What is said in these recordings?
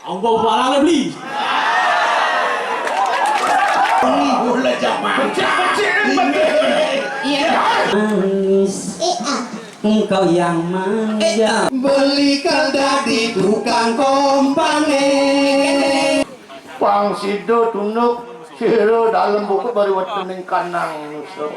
Ông bảo là đi. Engkau yang manja belikan dari tukang kompane Pang sido tunuk siro dalam buku baru waktu neng kanang nuso.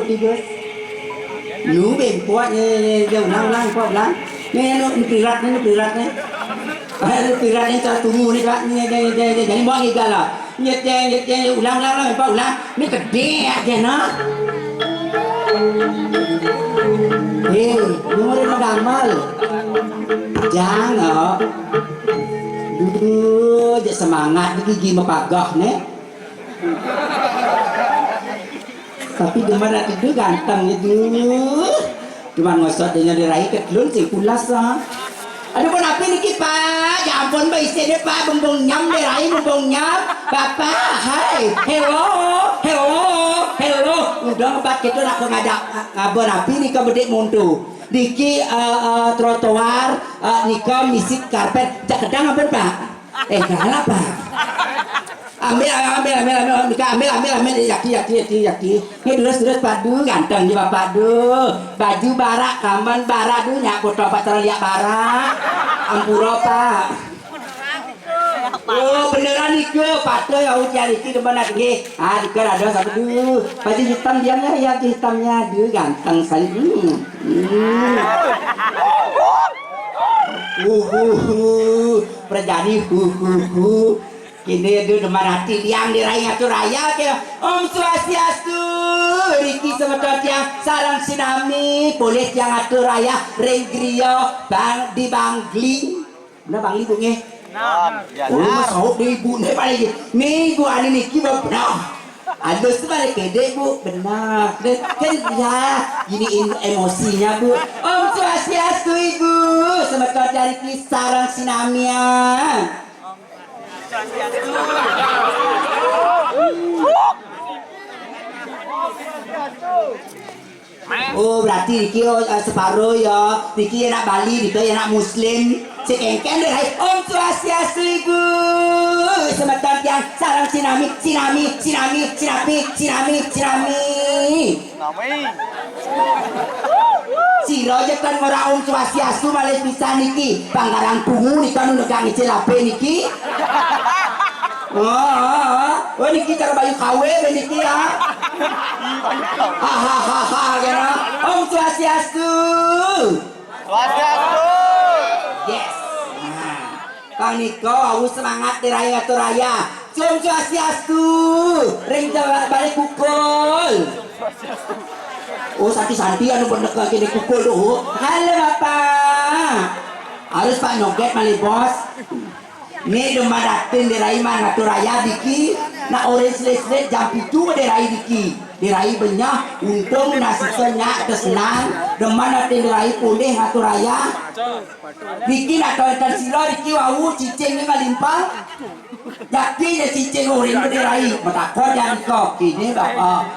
ikut. Lu ben kuat dia ulang kuat ulang. Ni pirat ni. Pirat ni cara tunggu ni Pak. Ni jadi buang ikan lah. Nyet ulang Pak ulang. Ni gede aja nah. Nomor magamal. Jangan. Dia semangat gigi mapagah ni. Tapi gimana itu ganteng itu. Cuma ngosot dengan dirai ketlun sing pulas lah. Aduh pun apa ni Pak? Ya ampun Pak isi dia Pak bumbung nyam dirai bumbung nyam. Bapak, hai, hello. Udah Pak kita nak ngajak ngabon api ni ke bedek mundu. Diki trotoar nika misit karpet. Jak kedang apa Pak? Kalah Pak. Ambil yaki. Ini terus padu ganteng je bapak du. Baju barak, kaman barak du nyak foto pak terlihat barak. Ampura Pak. Oh beneran nih ke patut ya ujian itu depan lagi. Dika ada satu du. Baju hitam diamnya ya hitamnya du ganteng sekali. Perjadi kini dia deman hati yang dirai ngatur raya ke Om Swastiastu Riki semetot yang sarang sinami polis yang ngatur raya Renggrio bang di Bangli mana Bangli bu nge sahut di ibu nih paling nih bu ani niki benar aduh sebalik kede bu benar kan ya giniin emosinya bu Om Swastiastu ibu semetot dari sarang sinamia. Oh berarti Riki separuh ya. Riki anak Bali, Riki anak Muslim. Si Kengken deh, Om Swastiastu ibu. Semeton yang sarang sinami. Si Roja kan ngora Om Swastiastu malah bisa niki. Panggarang pungu nika nu negang celape niki. Oh niki cara bayu kawe niki ya. Hahaha Om Swastiastu. Yes. Kang Niko awus semangat di raya tu raya. Om Swastiastu. Ring balik pukul. Oh santi anu pendekat kini pukul tuh. Halo Bapak. Harus Pak Nyoget mali bos. Ini demam datin dirai mana tu raya diki. Nak orange leslet jam itu dirai diki. Dirai banyak untung nasi senyak kesenang. Demam datin dirai pulih ngatu raya. Diki nak kau silo diki wau cicing ni malimpang. Jadi ya cicing orange dirai. Matakot yang kok ini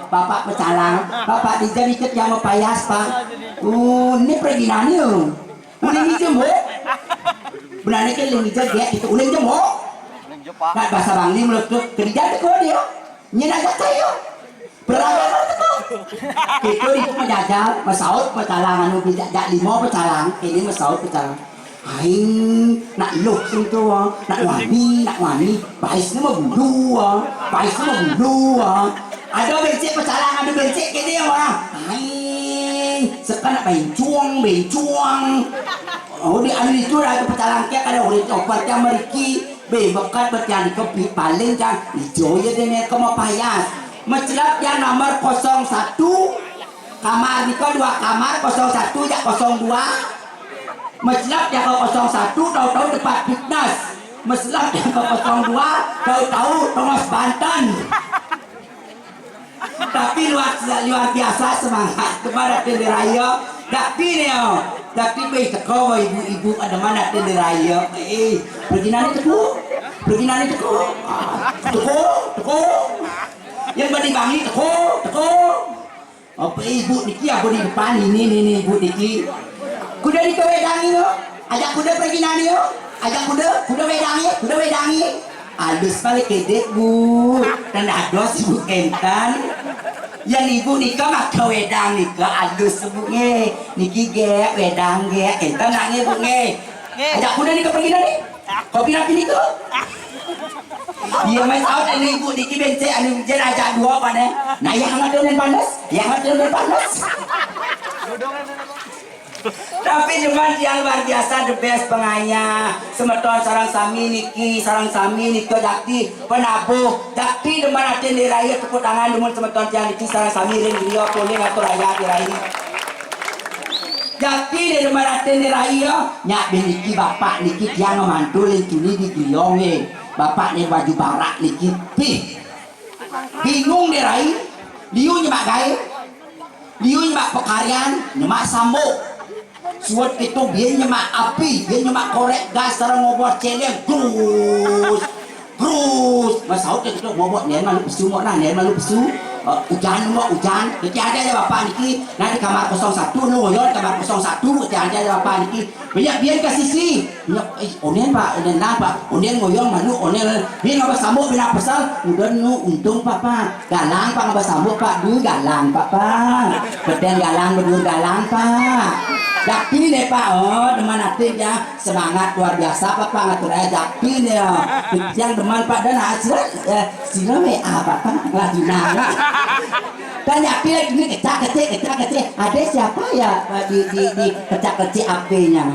bapak pecalang. Bapak dijadi ket yang payas Pak. Ini pergi nani uling hijau bu. Benarnya kan uling hijau dia itu uling jemuk. Nak bahasa Bangli meletup kerja tu dia. Nyenak saya. Beragam tu. Itu itu menjajal masaut pecalangan nu bijak lima pecalang. Ini masaut pecalang. Aing nak luk sentu nak wani. Bais ni mah bulu. Ada becek pecalang, ada becek ke dia orang. Aing sekarang nak bencuang. Oh di anu itu ada pecalang kia kada oleh opat yang meriki. Bekat bertian ke paling kan hijau ya dene ke payas. Mecelap yang nomor 01 kamar niko 2 kamar 01 ya 02. Mecelap yang ke 01 tahu-tahu depan fitness. Mecelap yang ke 02 tahu-tahu Tongos Banten. Tapi luar biasa semangat kepada Tenderaya. Tapi teko ibu-ibu ada mana Tenderaya. Pergi nani teko. Teko. Yang badi Bangli teko. Apa ibu niki apa di depan ini ibu niki. Kuda di kewedangi yo. Ajak kuda pergi nani yo. Ajak kuda wedangi. Alus balik kedek bu. Dan ados ibu kentan. Yang ibu nikah mak wedang nikah alus bu nge. Niki ge wedang ge kentan nak nge bu nge. Ajak kuda nikah pergi nani. Kopi napi nikah. Iya mas out ini ibu diki bence anu jen ajak dua kan nah yang ada dan panas tapi cuman yang luar biasa the best pengaya semeton sarang sami niki jakti penabuh jakti deman aten diraya tepuk tangan demun semeton tiang niki sarang sami ring dia boleh ngatur raya diraya jakti deman aten diraya nyak beniki bapak niki tiang mantul ini di gliong bapak ni baju barak niki bingung diraya liu nyemak gaya liu nyemak pekaryan nyemak sambuk suat itu dia nyemak api dia nyemak korek gas sarang ngobot celeng grus masaut itu ngobot nen malu pesu mau nah nen malu pesu hujan jadi ada bapak niki nanti kamar 01 nu ngoyon kamar 01 jadi ada bapak niki banyak biar ke sisi onen pak onen nah pak onen ngoyon malu onen biar ngabas sambuk biar pesal udah nu untung papa galang pak ngabas sambuk pak du galang papa beden galang berdua galang pak Jakti nih pak, teman hati ya semangat luar biasa pak ngatur aja Jakti nih yang teman pak dan hasil sila apa pak lagi nanya dan Jakti lagi ini kecak ada siapa ya di kecak apinya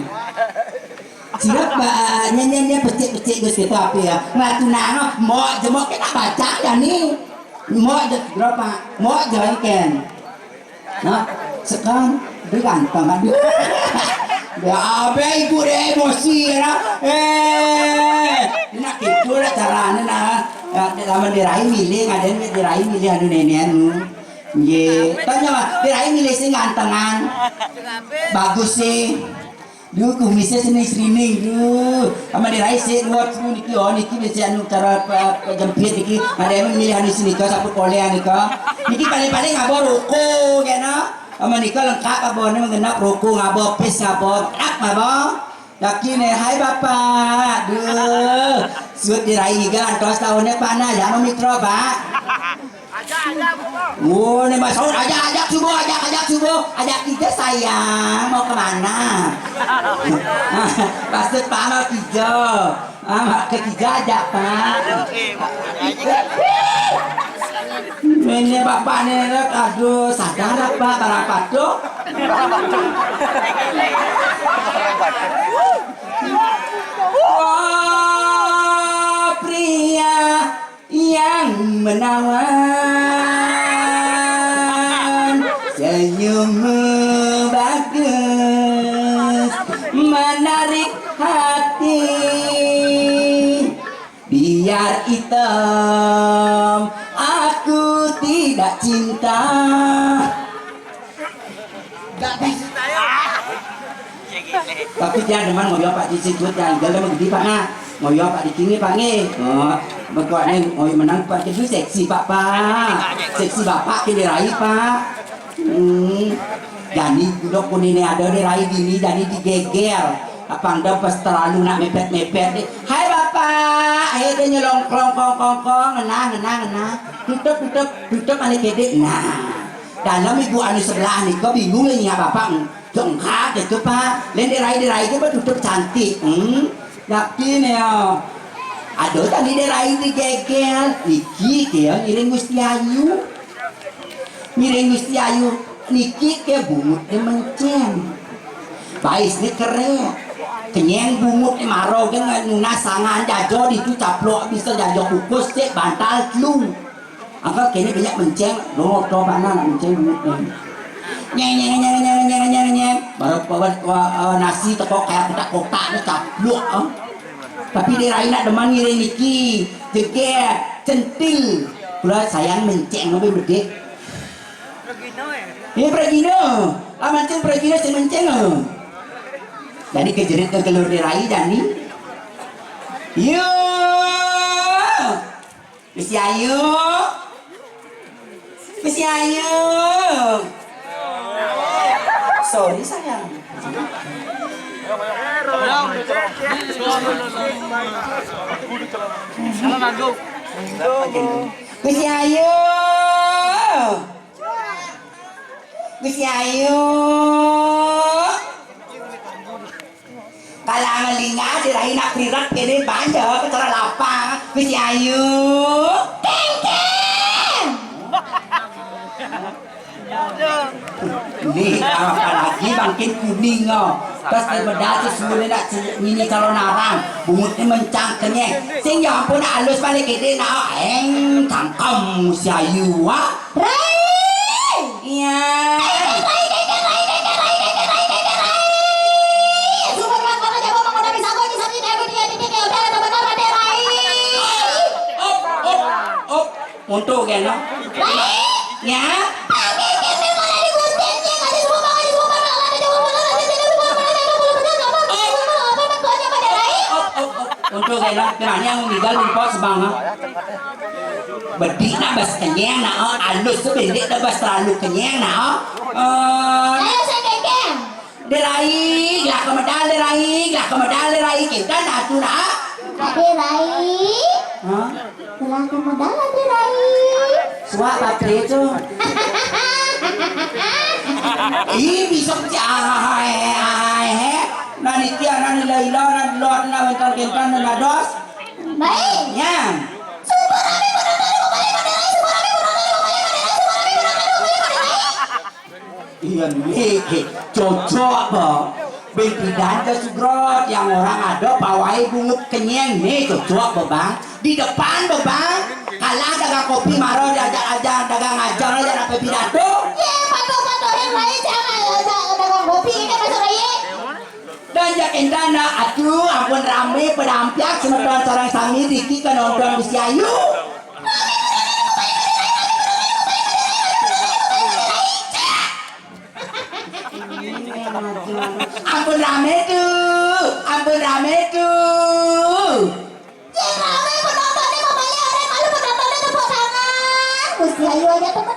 sila pak nyanyi pecik gus itu api ya ngatu nano mau jemok kita baca ya nih mau berapa mau jalan ken nah sekarang dia ganteng kan ya abe ibu deh emosi ya nak gitu lah caranya nah lama diraih milih ngadain diraih milih anu nenek ye tanya mah diraih milih sih gantengan bagus sih duh kumisnya sini sama diraih sih buat niki bisa anu cara jempit niki ada yang milih anu sini kau sapu kolean niki paling ngabor ruko kena ama nikah lengkap abon mengenap ruku ngabo pis ngabo ngabo yakin hai bapak duh suut dirai gan tos tahunnya pana jangan mitra pak nih mas Saud ajak subuh ajak kita sayang mau kemana pasti pak mau ketiga ajak pak ini bapak nih aduh sadar pak barang patuk oh pria yang menawan senyummu bagus menarik hati biar hitam aku tidak cinta gak bisa tapi jangan teman ngoyo pak di situ jangan jalan begini pak nah ngoyo pak di sini pak nih berkuatnya ngoyo menang pak itu seksi pak seksi bapak ke dirai pak jadi duduk pun ini ada dirai gini jadi digegel apa anda pas terlalu nak mepet deh hai bapak akhirnya nyelong kongkong ngena tutup ane kedek nah dalam ibu anu sebelah nih kau bingung lagi nggak bapak jongkak gitu pak lain dirai itu pak tutup cantik yakin ya aduh tadi dirai digegel niki kaya ngiring Gusti Ayu niki kaya bungutnya menceng bais ini keren kenyang bungut marau kan nunas sangan jajo itu caplok bisa jajo kukus cek bantal telung angkat kayaknya banyak menceng lo mana menceng bungut nyeng baru bawa nasi tekok kayak kotak itu caplok tapi diraih nak deman ngiring niki jege centil pula sayang menceng lebih gede ini Pregino menceng Pregino si menceng jadi kejerit ke telur dirai jadi yuk Gusti Ayu sorry sayang Gusti Ayu kalangan linga dirahi nak prirat kene banyak ke cara lapang wis ayu keng keng ini apa lagi bangkit kuning terus medal sesuai nak ini kalau narang bungutnya mencang kenyek sing ya ampun halus balik gede nak tangkam si ayu Rai iya untuk kan ya untuk kan kenanya yang meninggal di pos bang bedi nak bas kenyang nak alus sebendek dah bas terlalu kenyang nak ayo saya kengkeng derai gelak kemedal derai kita nak tu nak derai gelak kemedal derai suak baterai tu ih bisa nani kia nani laila nani lot nani bentar kentan nani dos baik ya iya nih cocok bang bentidan ke sugrot yang orang ada pawai bungut kenyang nih cocok bang di depan bang kalah dagang kopi maro aja dagang ajar aja apa pidato ya patok yang lain jangan dagang kopi ini masuk lagi dan yakin dana aduh ampun rame pedampiak semeton sarang sami Riki ke nonton Gusti Ayu ampun rame tuh yang rame penontonnya mamanya orang malu penontonnya tepuk tangan Gusti Ayu aja temen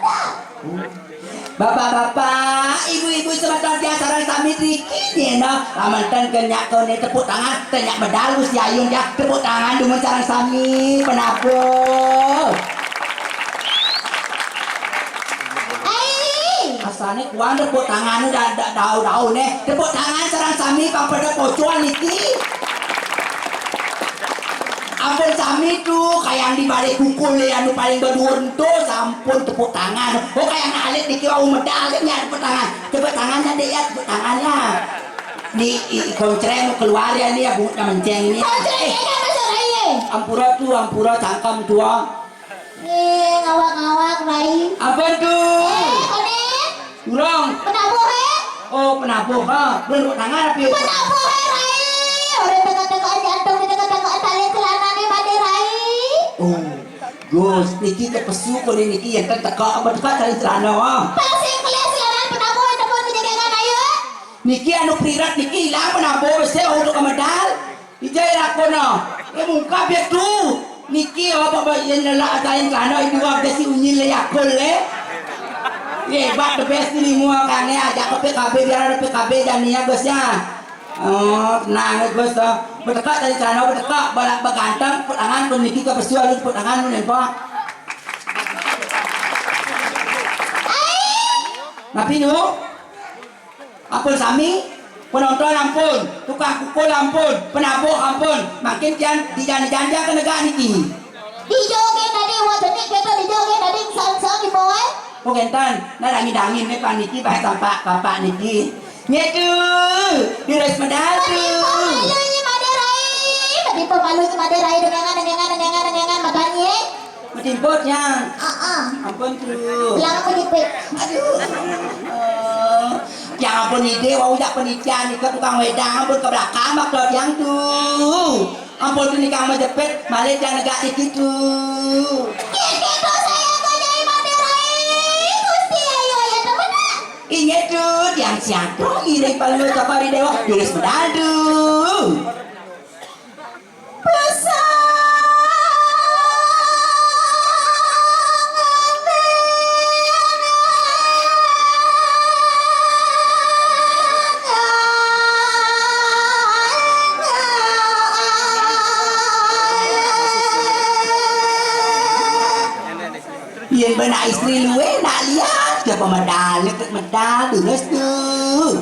bapak-bapak, ibu-ibu semeton dia sarang sami Riki no lamantan kenyak kau ni tepuk tangan tenyak medal Gusti Ayu dia tepuk tangan dengan sarang sami penabur asalnya kuan tepuk tangan udah daun nih tepuk tangan sarang sami pada pocuan Niki ampun sami tuh kayak yang dibalik kukul yang paling berdurun tuh sampun tepuk tangan kayak yang alit Niki wau medalnya tepuk tangannya deh ya tepuk tangannya di koncreng keluar ya ini ya bungkutnya menceng ini ampura cangkem tua ngawak Rai apa tuh kurang penabuh oh penabuh belum tangan tapi penabuh Rai orang tengah-tengah jantung di tengah-tengah tali celana nih made Rai oh Gus Niki kepesu kalau Niki yang teka tali celana pasti kelihatan celana penabuh yang telepon kejagaan ayo Niki anu prirat Niki hilang penabuh saya untuk medal ijai lakono muka biar tuh Niki apa yang nolak tali celana itu apa sih unyi leyakul hebat the best ini semua kan ya ajak ke PKB biar ada PKB dan ya Gusnya oh tenang Gus berdekat dari celana berdekat balak beganteng tepuk tangan pun Niki ke persual tepuk tangan lu nempel tapi nu ampun sami penonton ampun tukang pukul ampun penabuh ampun makin jangan dijanja ke negara Niki dijoget tadi watenik kita dijoget tadi sang di bawah oh kentan, nah dangin nih Pak Niki bahas sampak bapak Niki. Nyetu, di res medal tuh. Pemalunya Maderai, tadi pemalunya Maderai dengan makanya. Metimpotnya. Ampun tuh. Yang aku jepit. Aduh. Yang ampun ide, wau jak penitian ikut tukang wedang, ampun ke belakang maklot yang tuh. Ampun tuh nikang menjepit, balik yang negak dikit tuh. Gitu saya. Ingat tuh yang siapa ini paling ucap di dewa tulis medal yang benar istri luwe nak lihat siapa medal terus tuh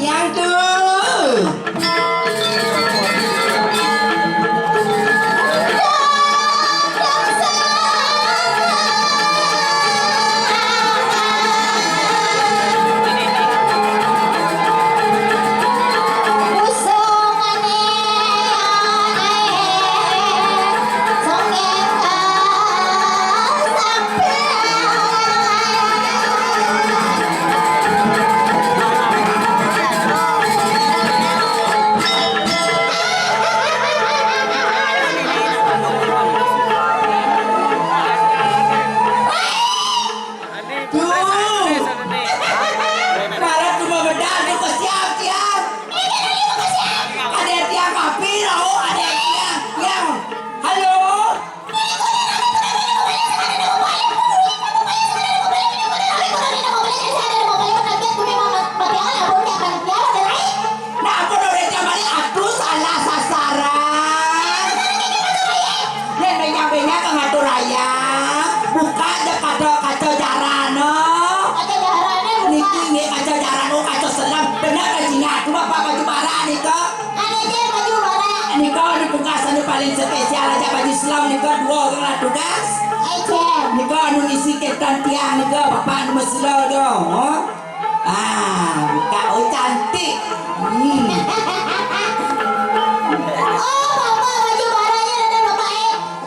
Yang tuh. Para cuma bedal di siap siap. Ada tiang api loh, ada tiang. Halo. Nah, aku udah kembali aku salah sasaran. Yang banyak-banyak ke ngatur raya. Buka aja kacau jarano. Niki kacau jarano, kacau selam. Benar kajinya, cuma apa baju bara nih kok. Niko di pungkasan paling spesial aja baju selam niko dua orang tugas. Niko anu isi ketan tiang niko bapak anu meselo dong. Buka oh cantik.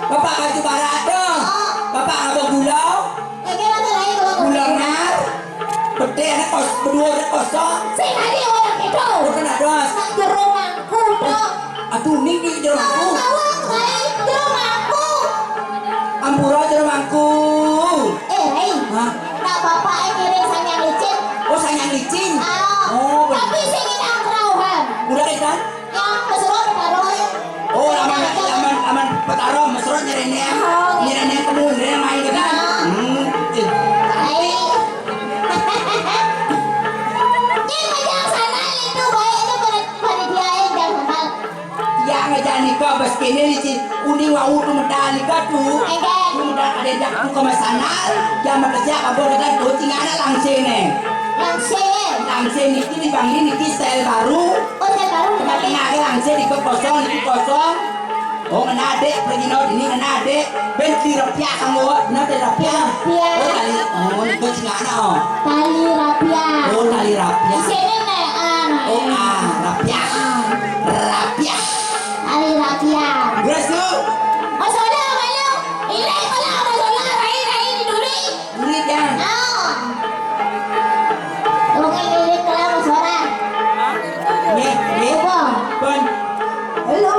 Bapak baju bara dong. Bapak apa gula? Gulanya pede anak kos berdua anak kosong. Bukan ada. Aduh ning di jerumangku. Ampura jerumangku. Hah? Oh sanyang licin. Oh. Tapi sing nang kerauhan. Udah kan? Yang keseruan taruh. Oh aman petaro mesrot nyerene. Nyerene kemun nyerene main kan. Nika bas kene licin uning wau tu medal nika tu medal ada jak tu ke masanar jam kerja kabur dengan coachingana langsing niki di bang niki style baru tengah langsing di kosong oh menade pergi no ini menade benti rapia kamu nade rapia oh ini coachingana tali rapia Di sini nih rapia Beres tuh. Masalah malu. Ini kalau masalah rai duri. Duit ya. Kalau ini kalau masalah. Nih. Pun. Lu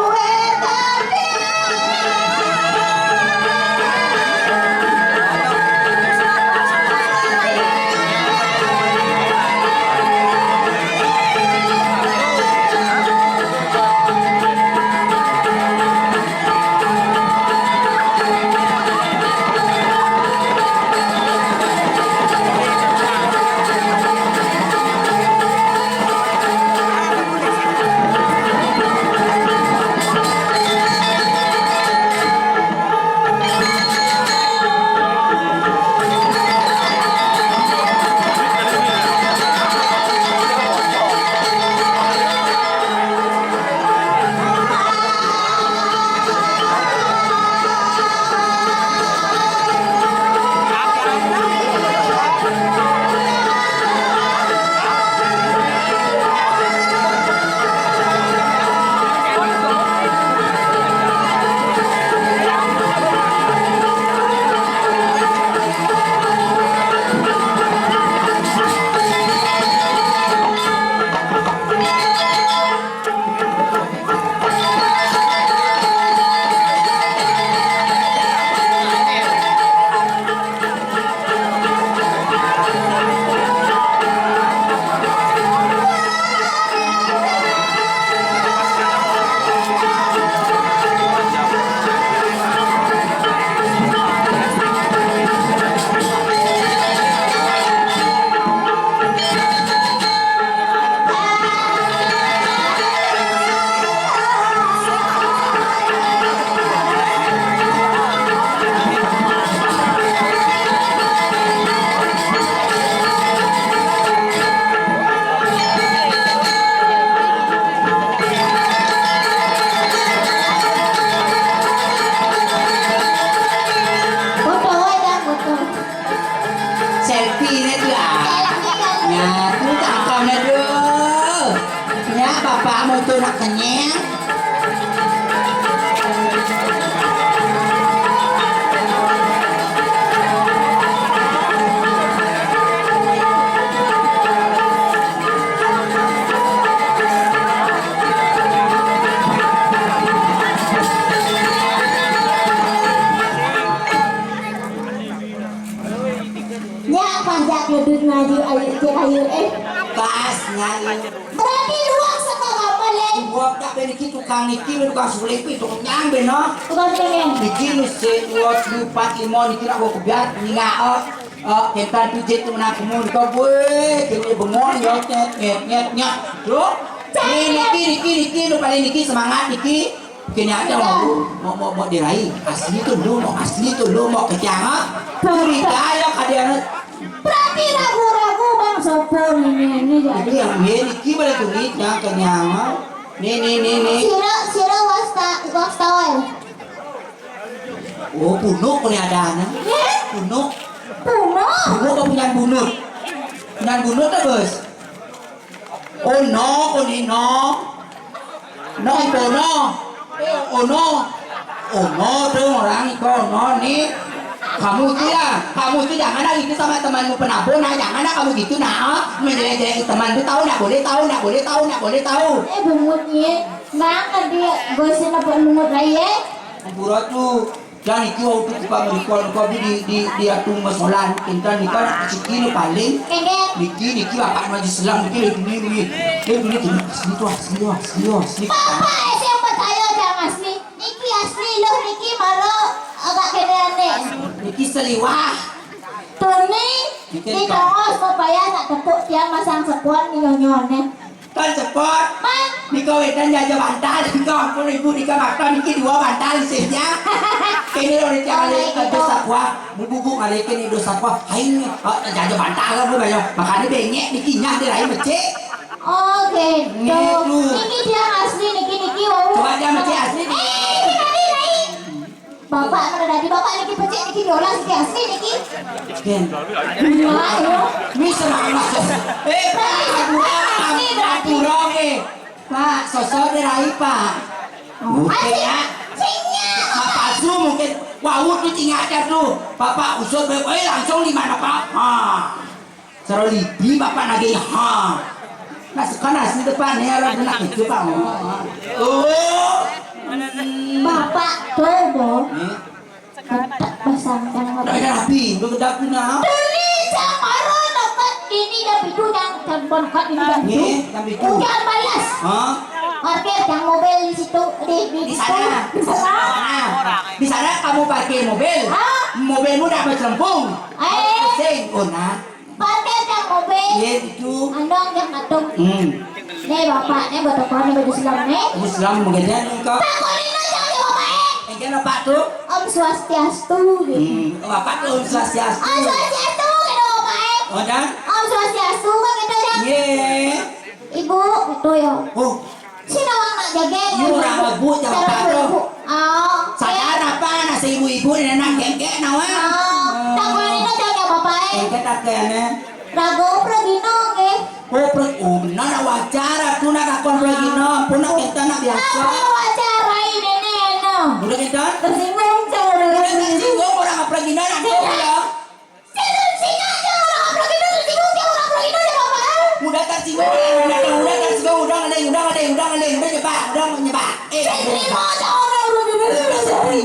selfie nih tuh ya tuh cakep nih tuh ya bapak mau tuh nak kenyang Nyak pajak gedut ngaji ayu pas nyanyi berarti luang setengah balik gua tak beniki tukang niki tukang sulepi tukang nyambe no bukan pengen niki mesti luas lupa limon niki nak gua kebiar ninga kentan pijet tu nak kumun kau boleh kini bengong yo nyet tuh niki lu paling niki semangat niki kini aja mau diraih asli tu lu mau kejang cerita ya kadian berarti ragu-ragu bang sopo ini niki jadi yang niki boleh tulis yang kenyang nih sira wastawan oh punuk punya ada punuk puno kau punya bunut tak bos oh no tuh orang itu no nih kamu itu jangan lagi gitu sama temanmu penabung nah jangan kamu gitu nah menjelek-jelek teman itu tahu nak boleh tahu bungutnya banget dia gosin apa mungut raya burat tuh dan itu waktu buka menikah di atung masolan intan nikah sikit paling kengek niki bapak maju selang niki asli papa yang percaya jangan asli niki asli loh niki malu agak kene niki seliwah Tuni di tongos supaya tak tepuk tiang masang sepuan nyonyonnya kan cepat man nikah wedan jaja bantal nikah ampun ibu nikah makan niki dua bantal isinya kini udah cari dosa kuah bubu ngalekin dosa kuah aing jaja bantal lah bu bayo makanya bengek niki nyah diraih mece oh gitu niki tiang asli niki wow coba dia mece asli bapak mana tadi bapak niki pecik niki diolah niki asli niki Ken ayo bisa pura Pak sosok diraih Pak mungkin ya Bapak Su mungkin wawut tuh tinggal aja tuh Bapak usut langsung di mana Pak seru libi Bapak lagi masukkan asli depan ya orang enak itu Pak bapak coba pasangkan udah rapi udah kedap punya ini sama dapat ini dan itu yang telepon kat ini dan itu hujan balas parkir yang mobil di situ di sana kamu parkir mobilmu dapat selempung sing nah parkir yang mobil itu andong yang ngatung nih bapaknya botokon baju Islam nih Islam mengenai engkau takolino jangan bapak engkau Bapak tuh Om Swastiastu Bapak tuh Om Swastiastu Om Swastiastu gitu bapak dan Om Swastiastu kan gitu ya ibu itu ya si nawang nak jaga orang ngebut ya Bapak tuh sadar apa nasi ibu-ibu dan anak geng-geng nawang takolino jangan bapak engkau tak kayaknya rago pragino benar wajar aku nak akon lagi no pun nak kita nak biasa wajar ini neno udah kita tersinggung cara tersinggung orang apa lagi nak ya udah tersinggung udah nyebak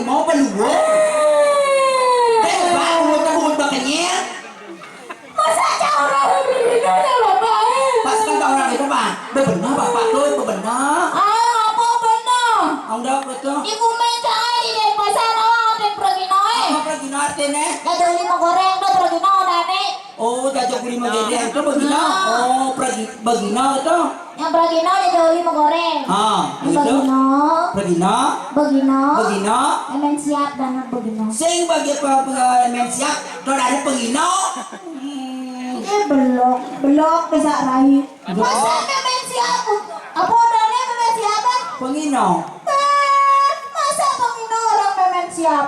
mau peluang mau bakanya masa cara pas kan orang itu Pak benar Bapak tuh benar apa benar udah betul ibu mencari di pasar ada praginoe apa lagi nanti nih ada 5 goreng tuh pragino dane oh jajan lima gede itu begina oh begina itu yang pragino ada 5 goreng itu begina emang siap dan begino sing bagi men siap tuh dari begina belok bisa raih masa emang siap apa dane emang siapa begina masa begino orang emang siap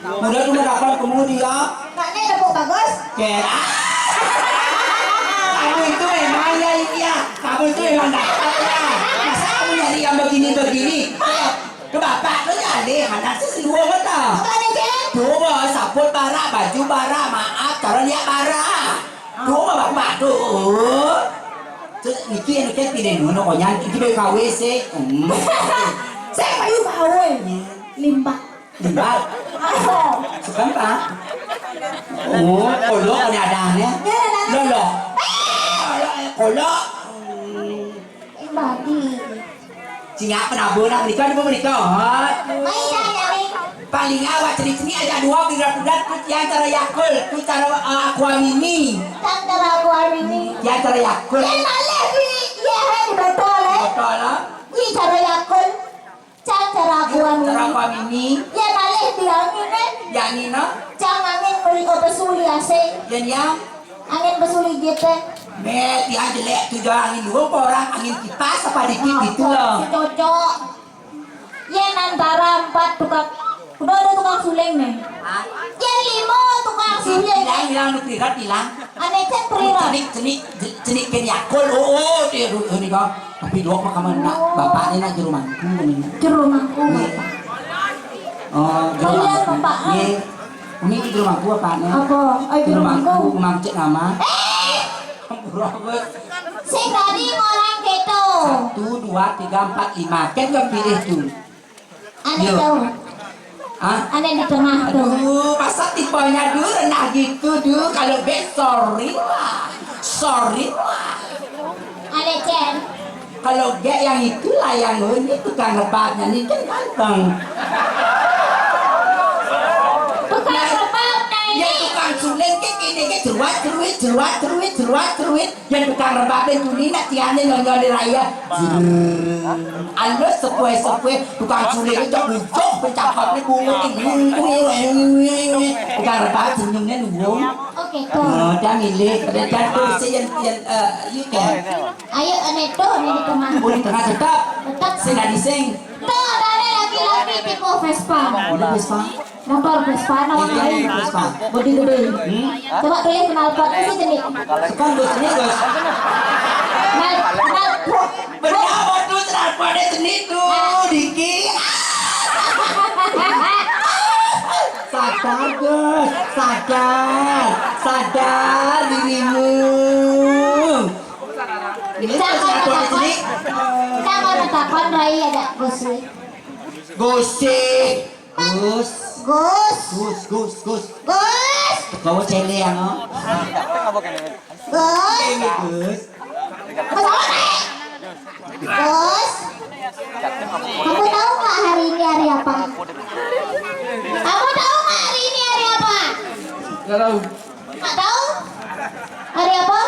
udah cuma dapat kemudian nggak Ini tepuk bagus. Kera. Kamu itu memang ya. Kamu itu memang nakal ya. Masa kamu nyari yang begini-begini? Ke bapak tuh nyari anak sesuatu betul. Bukan Jen. Coba saput bara, baju bara, maaf, cara lihat bara. Coba bapak tuh. Terus ini kan tidak ngono konya, ini baru KW sih. Saya bayu bawa. Limbah. Limbah. Sebentar. Oh, kolok ada adanya. Lolo. Kolok. Bagi. Singa penabur nak menikah di menikah. Mai dah nyari. Paling awak sini ada dua budak yang cara Yakul, tu cara Aqua Mini. Tantara aku hari ini. Yang cara Yakul. Yang malah ini. Ya, ini betul Betul lah. Ini cara yakul. Cara aku hari Cara ini. Aqua Mini. Ya malah bilang ini. Yang ini no. Jangan angin beli pesuli ase. Yang Angin pesuli gitu. Met, yang jelek tu jangan angin luar orang angin kipas apa dikit gitu loh. Cocok. Ya antara 4 tukang. Udah ada tukang suling nih. Ya 5 tukang suling. Hilang nutrirat hilang. Aneh cek perirat. Cenik ken Yakul. Oh, dia ni kau. Tapi dua mah kamu nak bapak ni nak di rumahku ni. Di rumahku. Oh, di Kalian rumahku. bapak. Ni, umi di rumahku apa ni? Apa? Ay, Di di rumahku, rumahku. umang cek nama. Robert. Sing tadi orang gitu. 1, 2, 3, 4, 5. Kan kau pilih tu. Aneh Yo. tahu. Ah? Aneh di tengah tuh. Aduh, masa tipenya dulu rendah gitu dulu. Kalau bet sorry lah. Sorry lah. Aneh Jen. Kalau gak yang itulah yang ini tukang rebabnya ini kan ganteng. Tukang rebab nah Ya ini. tukang suling kayak gini kayak jeruat. Yang tukang rebab itu ini nak tiane nyonya di raya. Alus sepue tukang suling itu bujuk pencakapnya bunga ini. Tukang rebab senyumnya nunggu. Oke tuh. Oh, dah milik. Pada jatuh saya yang you can. Ayo aneh tuh aneh di tengah. Oh, di tengah tetap. Tetap. Saya dah diseng. Tuh ada laki-laki tipe Vespa. Udah Vespa. Motor Vespa nama lain. Vespa. Bodi gede. Coba kalian kenal pot sih jenis. Sekarang bos ini bos. Kenal pot. Berapa tuh pada seni tuh Diki. Sadar bos, sadar dirimu. Ini pada sini. Jangan takon rai ada gosip. Gosip. Gus. Gus. Kau cele yang no? Gus. Gus. Kamu tahu nggak hari ini hari apa? Kamu tahu nggak hari ini hari apa? Nggak tahu. Nggak tahu? Hari apa?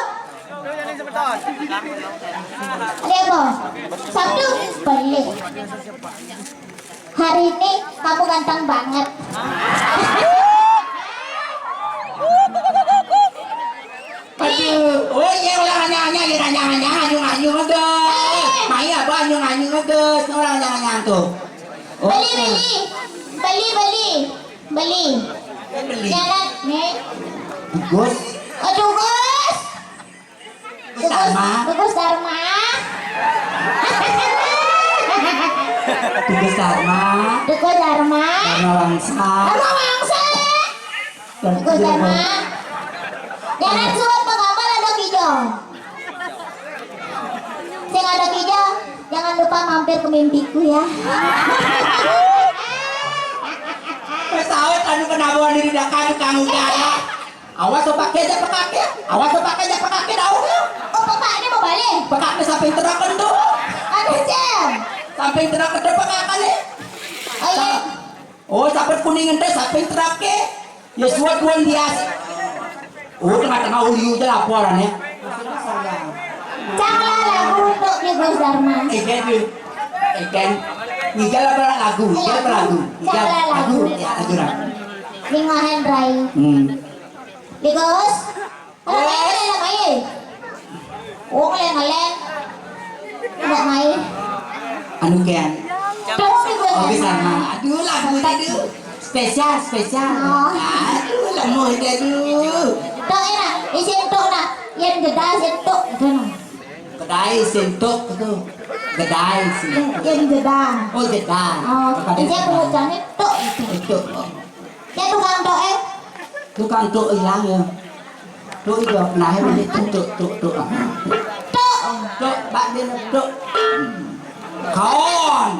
Hari apa? Sabtu? Balik. Hari ini kamu ganteng banget. Aduh, oh iya orang nanya anyung ada. Mai apa anyung ada? Orang nanya tuh. Beli. Jalan nih. Gus, Aduh Gus. Dharma. Gus Dharma. Gus Dharma. Gus Dharma. Dharma Wangsa. Dharma Wangsa. Gus Dharma. Jangan suat pengamal ada kijong. Sing ada kijong, jangan lupa mampir ke mimpiku ya. Pesawat anu kenabuan diri dah kang udara. Awas tuh pakai aja daun. Oh bapak ini mau balik? Pakai sampai terakan tuh. Ada jam. Sampai terakan tuh pakai kali. Oh iya. Oh, sampai kuningan teh sampai terakan. Ya suat kuan dia. Oh, tengah-tengah uliu aja laporan ya. Janganlah lagu untuk di Gus Dharma. Ikan Nigel apa lagu? Lagu. Linggo Hendrai. Di Gus. Kalian main. Oh kalian. Tidak main. Anu kian. Terus di Gus Oh, bisa Dharma. Aduh, lagu tadi. Spesial. Oh. Aduh, lemah dia dulu. Tok enak, sentuk nak. Yang gedai sentuk itu nah. Kedai sentuk itu. Kedai sentuk. Yang gedai. Oh, gedai. Oh, ini pengucapannya tok itu. Itu. Yang tukang tok Tukang tuk hilang ya. Tuk itu nah ini tuk. tok. Tuk, bak dia tuk. Kaon.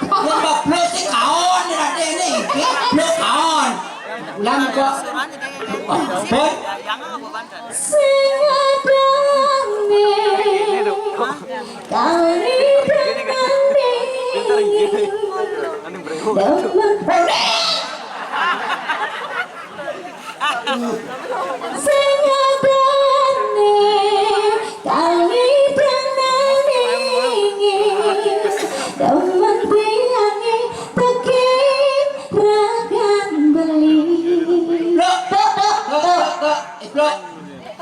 Dia bak plus si kaon ni ada ni. Plus kaon. Ulang kok. Pun.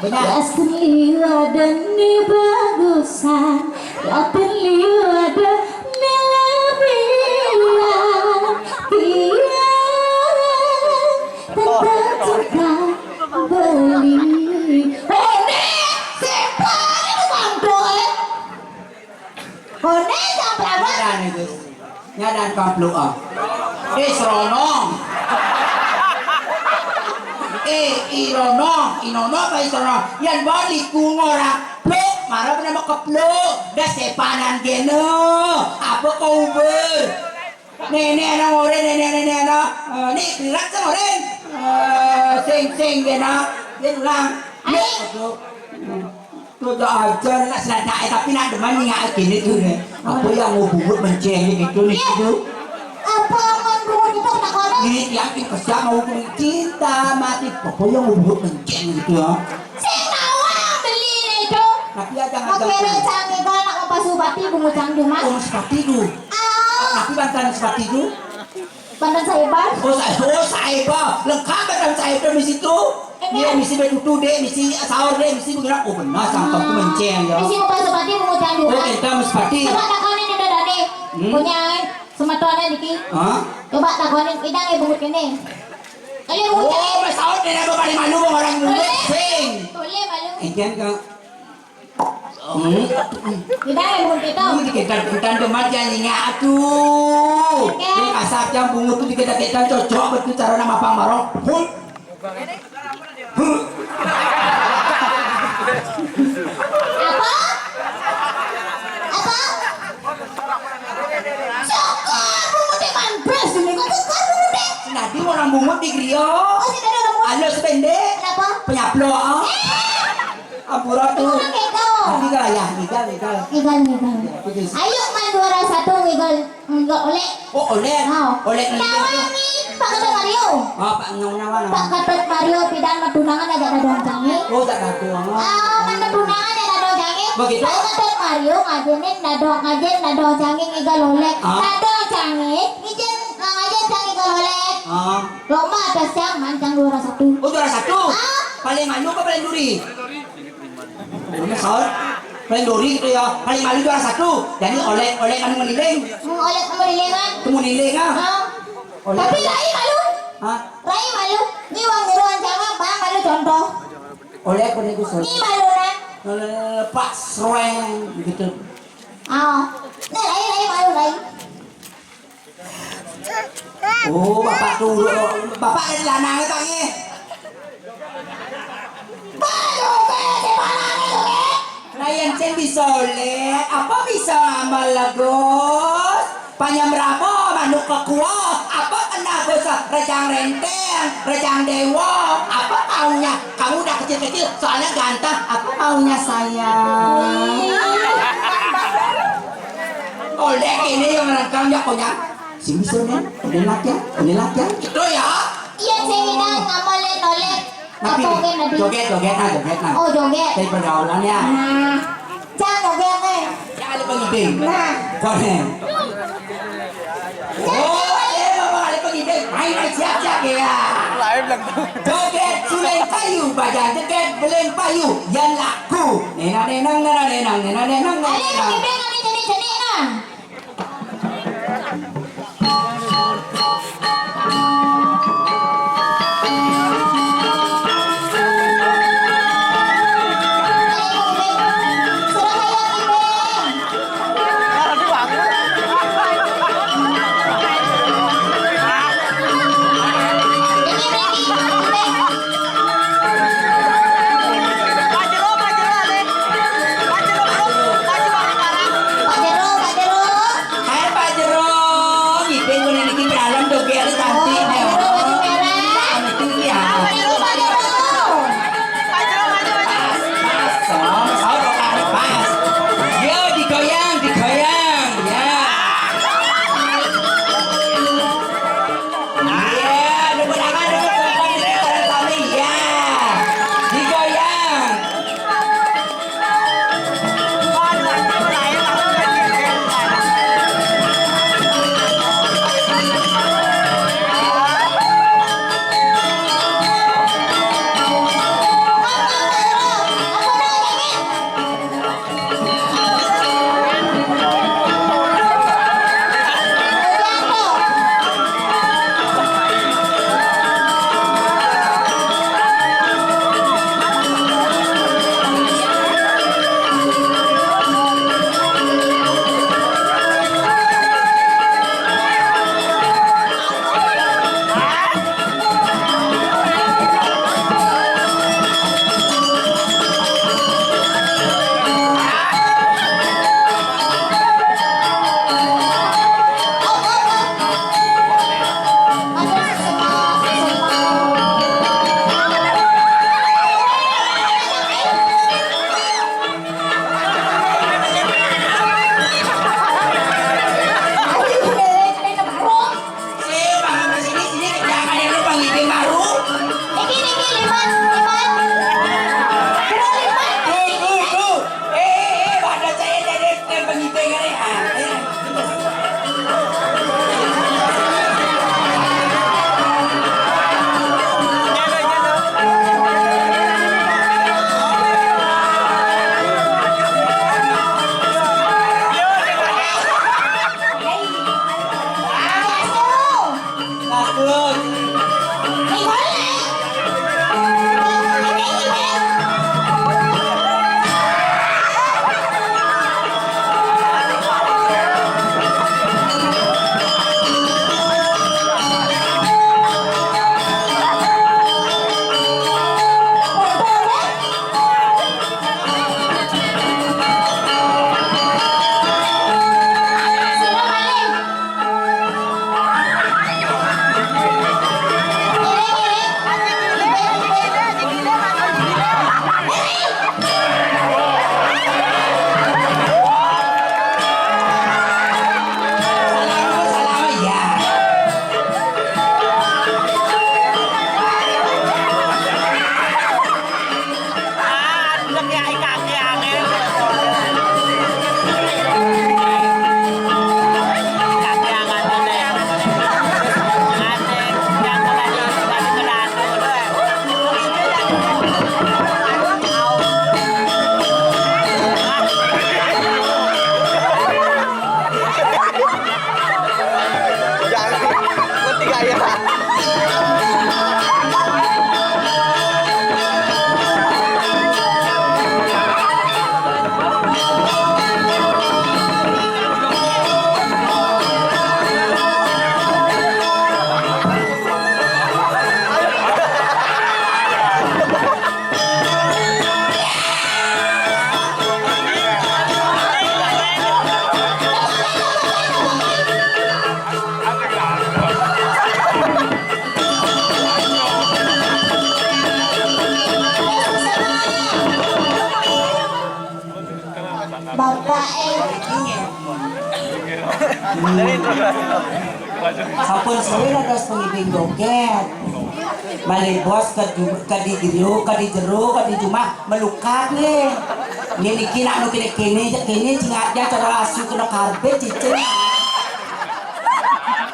Asliwa dan ni bagusan, ya terliwa dan nelabilan, dia tentang cinta beli. Hone, siapa itu bantuan? Hone sampai apa? Nyadan itu. Nyadan kamplu ah. Seronong. Inono apa isono? Yang balik ngorang pluk, marah pernah kepluk, dah sepanan geno. Apa kau ber? Nenek anak orang, nenek anak. Ni kerak sama orang. Sing geno, dia ulang. Tu dah ajar nak selada, tapi nak deman ni ngak gini tu ni. Apa yang mau bubut menceng gitu ni tu? Apa yang mau itu nak orang? Ini yang kita mau cinta mati. Apa yang mau bubut menceng gitu ya? Tapi ada Makanya canggih kalau nak ngapa subati bungu canggih mas. Oh, seperti itu. Tapi bantahan seperti itu. Bantan saibar. Oh, saibar. Lengkap bantahan saibar di situ. Dia misi betutu deh, misi sahur deh, misi bergerak. Oh benar, sampai tu menceng ya. Misi ngapa subati bungu canggih Oh, mas. kita seperti. Coba takonin ada dade. Punya sematuannya dikit. Hah? Coba takonin idang bungu kene. Ayo bungu Oh, mas sahur dia nak berbalik malu orang muda. Sing. Boleh malu. Ikan ke? Idang bungu kita. Ini diketan demat jangan ingat tu. Ini asap yang bunga tu diketan cocok betul cara nama pang marok. Apa? Sokor bungu di manpres ini. Kau sokor bungu deh. Nanti orang bungut di Grio. Oh, si ada bungu. Alo sependek. Kenapa? Penyaplo ah. Ampura tu. Orang kita. Nanti kalau ya, nikah. Igal. Ayo main 2-1 igal oleh. Oh, oleh. Oleh ni. Lawan ni Pak Gatot Mario. Oh, Pak Ngawan. Pak Gatot Mario pidan madunangan ada dong canggih. Oh, tak ada tu. Madunangan ada dong canggih. Begitu? Pak Gatot Mario ngajenin nadong canggih igal oleh. Nadong canggih ijen ngajen canggih igal oleh. Lomba atas yang mancang 2-1. Oh, juara satu. Paling malu apa paling duri? Ini sahur. Paling duri gitu ya. Paling malu juara satu. Jadi oleh kami meniling. Oleh kemelilingan. Temu niling ah. Tapi Rai malu. Hah? Rai malu. Ni wang niruan jangan bang malu contoh. Oleh aku ni kusol. Ni malu kan. Pak Sreng gitu. Ni Rai malu Rai. Oh, bapak tu. Bapak ada lanang tak ni? Malu di mana ni tu ke? Layan cen bisa oleh. Apa bisa ngamal lagos? Panjang berapa manuk kekuah? Apa kena dosa rejang renteng, rejang dewa? Apa maunya? Kamu udah kecil-kecil soalnya ganteng. Apa maunya saya? Oleh ini yang merengkang ya punya. Sini sana, oleh laki. Itu ya. Iya saya bilang ngamalin oleh. Tapi Apa ke nanti? joget nah. Oh joget. Dari pergaulannya. Nah, jangan joget eh. Yang ada pengiting. Nah, Konen. Oh, bapak ada pengiting. Main siap-siap ya. Joget suleng kayu, badan joget beleng payu. Yang laku. Nenang. ada yang kami jenis nah. Sampun suwe terus pengibing doket. Balik bos ke di jero ke di rumah melukat nih. Ini kira nu kini cingatnya cara asu kena karpet cicing.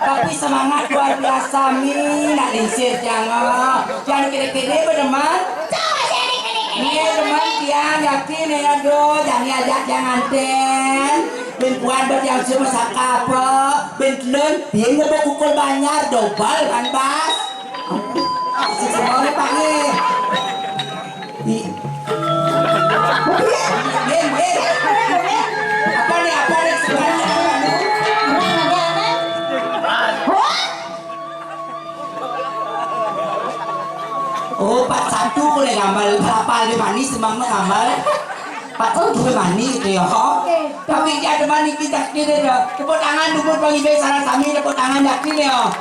Tapi semangat luar biasa mi nak linsir jangan kini berteman. Ini teman tiang yakin ya aduh jangan ten. Ben puan yang cuma sakapa, ben len biang nggak pukul banyak dobal kan bas. Semuanya panggil. Apa nih sekarang? Oh, Pak Satu boleh gambar berapa lebih manis semangnya gambar. Pak Satu lebih manis gitu ya. Tapi dia ada manis kita kiri ya. Tepuk tangan dulu bagi besaran kami tepuk tangan yakin ya.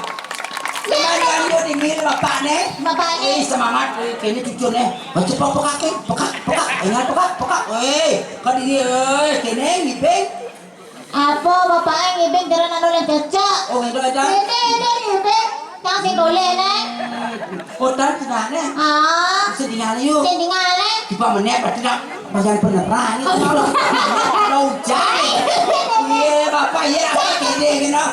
Semangat dia tinggi bapak nih. Bapak ini Semangat kini cucu nih. Baca pokak. Ingat pokak. Kau ini kini ngipeng. apa bapak ngibing jalan anu yang cocok. Oh, itu aja. Ini ngibing. Yang si dole nih. Kotor tidak nih. Ah. Sedingnya yuk. Sendingane. Di menit berarti nak bagian beneran ini kalau jai iya bapak iya ini kena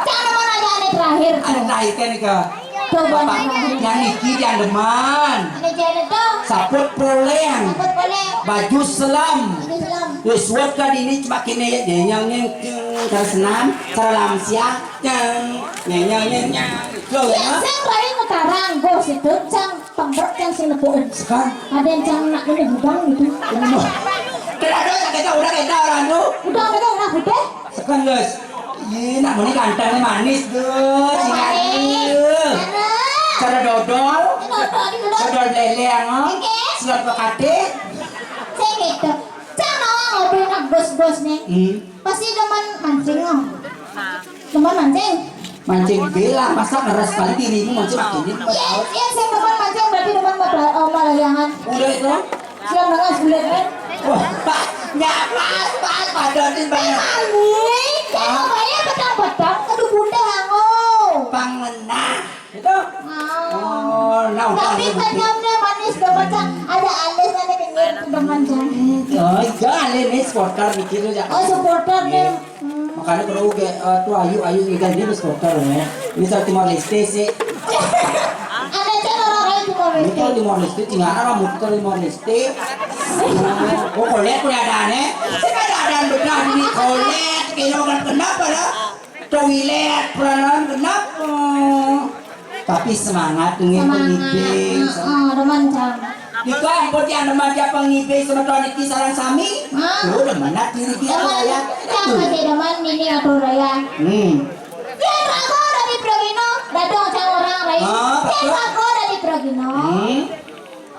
Cara mau nanya ane terakhir ada terakhir kan ke coba bapak yang niki yang deman ada jalan tuh saput poleng dapat boleh baju selam ini selam Weswat kan ini cuma kini yang cara senam cara lamsia yang lo ya saya kemarin sekarang gue situ cang pembrok yang sing nepuin sekarang ada yang cang nak ini gudang gitu kita udah orang tuh udah udah sekarang guys ini nak mau kantangnya manis guys cara dodol dodol lele selat pakate saya gitu cang nawang ngobrol nak bos nih pasti teman mancing loh teman mancing bela masa ngeras kali dirimu mancing makin iya saya teman mancing berarti teman malayangan udah itu siap dengan sebelah kan wah nggak pas padotin banget kalau bayar petang aduh bunda hango pangenah itu oh nah tapi kacamnya manis gak macam ada alis nanti pinggir teman jam oh jangan ini supporter mikir aja oh supporter deh makanya kalau tuh ayu ikan dia supporter ya ini satu Timor Leste sih ada cara orang Timor ini Leste kalau Timor Leste tinggal orang muter Timor Leste oh kolet punya dane sekarang ada benar di kolet kira bukan kenapa lah toilet peranan kenapa tapi semangat dengan pengibing teman jam jika angkot yang remaja pengibing sama tuan iki sarang sami udah mana diri kita ya yang masih teman ini atau raya yang rago dari Progino datang cang orang raya yang rago dari Progino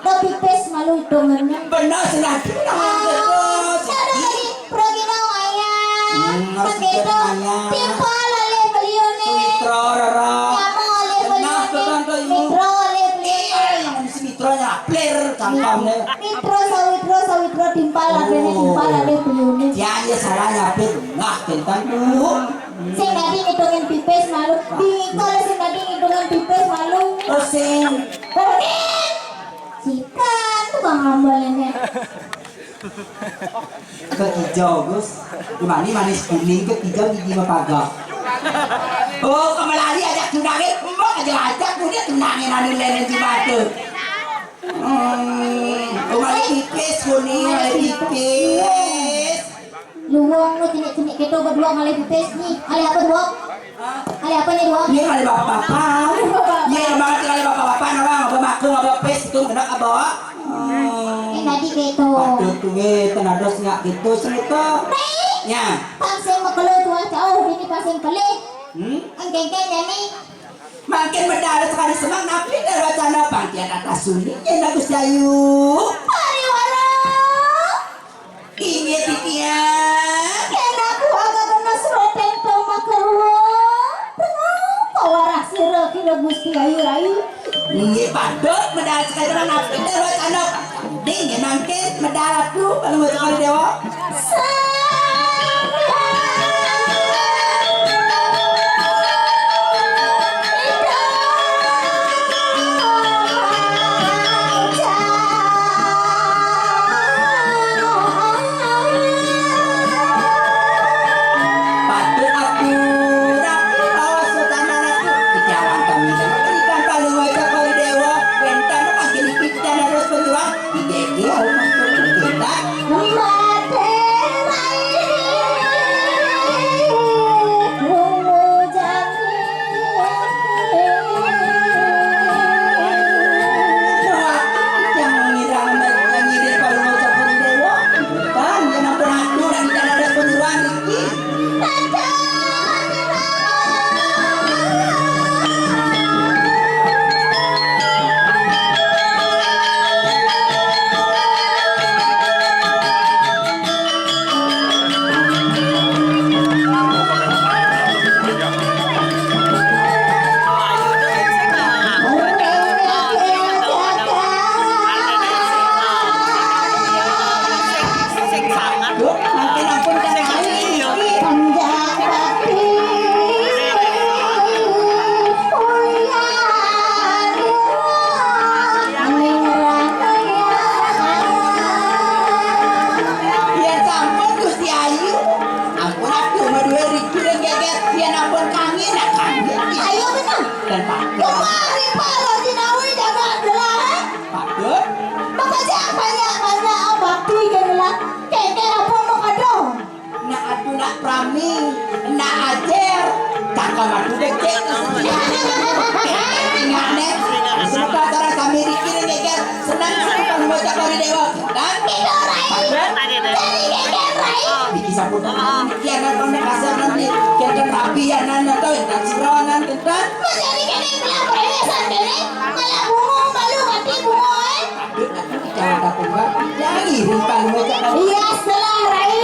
tapi pes malu hitungannya benar sudah terus ada dari Progino ayam begitu tipe lale beliau nih Mitro rara kamu lale beliau nih Mitro lale beliau yang si Mitronya player cangkamnya Mitro sawitro timpal lale beliau nih dia salahnya player nah tentang dulu sing tadi ngitungin pipes malu kalau sing tadi ngitungin pipes malu pusing sikan tukang ambalannya ke hijau Gus gimana manis kuning ke hijau gigi mapagak oh kemelali ajak tunangin mbak ajak kuning tunangin anu lele di batu kembali tipis kuning kembali tipis luwong lu cinik gitu berdua kali pipes nih kali apa dua kali apa nih dua iya kali bapak-bapak iya banget kali bapak-bapak nawang ngabak pes itu kena kabawa tadi gitu waduh tuh tenados nggak gitu segitu ya pasien makalo tua jauh ini pasien kali ang geng-gengnya nih makin mendarat sekali semang napi dan wacana pangkian atas sulinya Nagus Jayu pariwara ini titian kena aku agak kena seroteng tau makarwa pawarak sira kira Gusti Ayu Rayu ini padot mendarat sekali semang napi dan wacana ding ya makin mendarat tuh kalau mau sekali dewa Sang kami dan berikan paling wajah kali dewa rentan makin kita harus berjuang di kita iya setelah Rai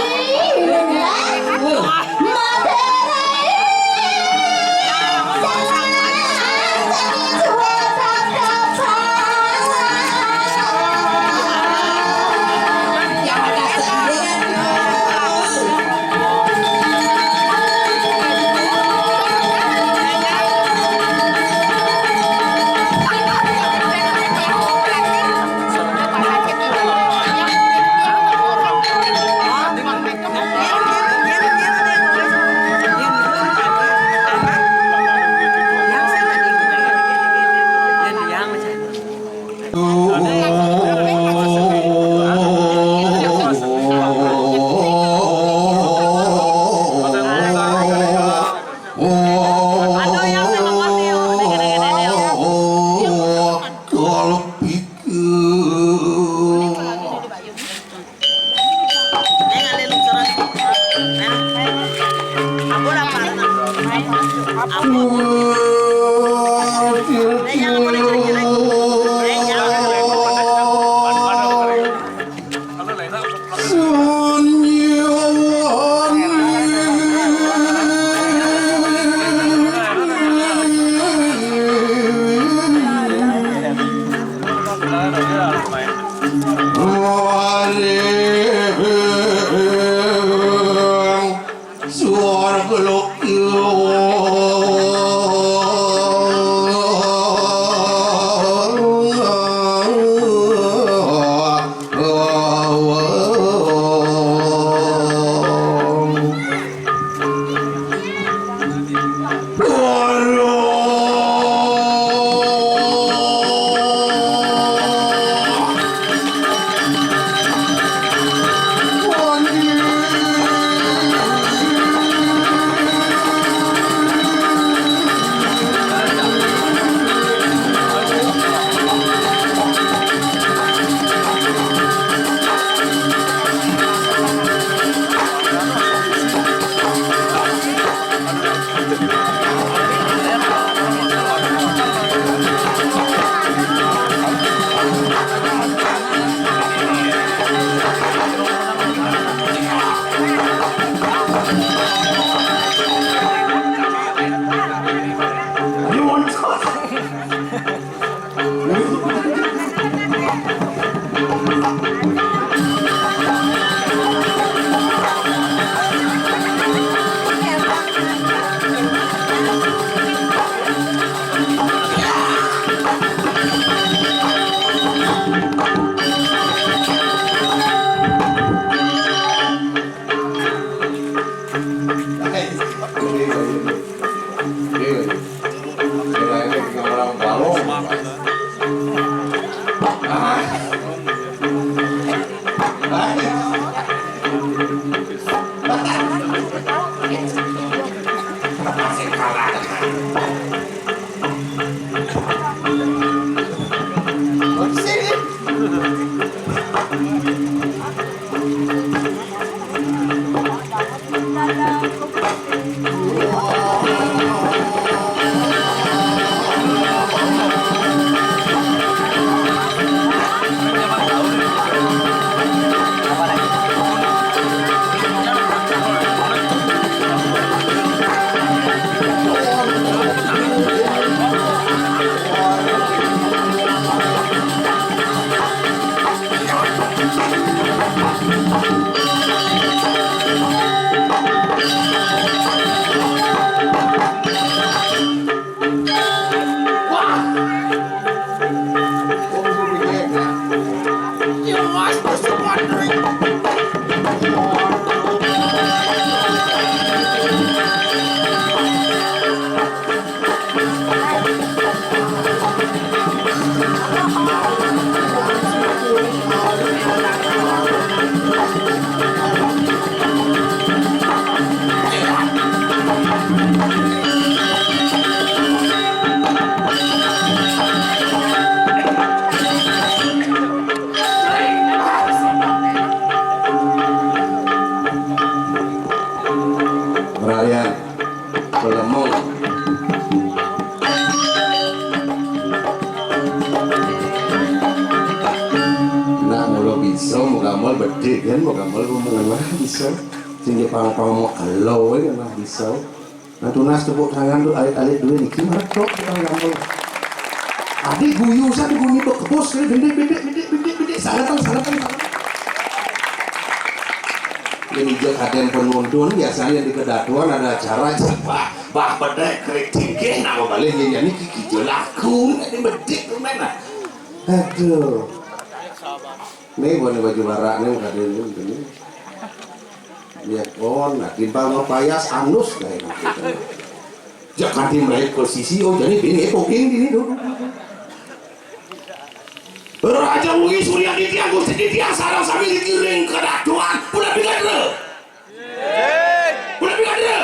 orang balong. Ryan Pelemong nak mula bisa moga mal bedek kan moga mal ngomong bisa sehingga pang-pang mau kalau kan lah bisa nah tunas tepuk tangan tu alit-alit dulu ni gimana tok kita ngomong adik guyu satu bunyi tok kebos bedek sana ini juga kadang penonton biasanya di kedatuan ada acara bah bedek keriting ke nama balik nyanyi kiki jelaku ini bedek tu mana aduh nih baju barak nih udah ini lihat pon nah timbang mau payas anus kayak gitu jangan dimulai posisi oh jadi ini poking gini dulu Raja Wugi Surya Ditya Gusti Ditya sarang sami dikiring ke datuan udah bigadre udah bigadre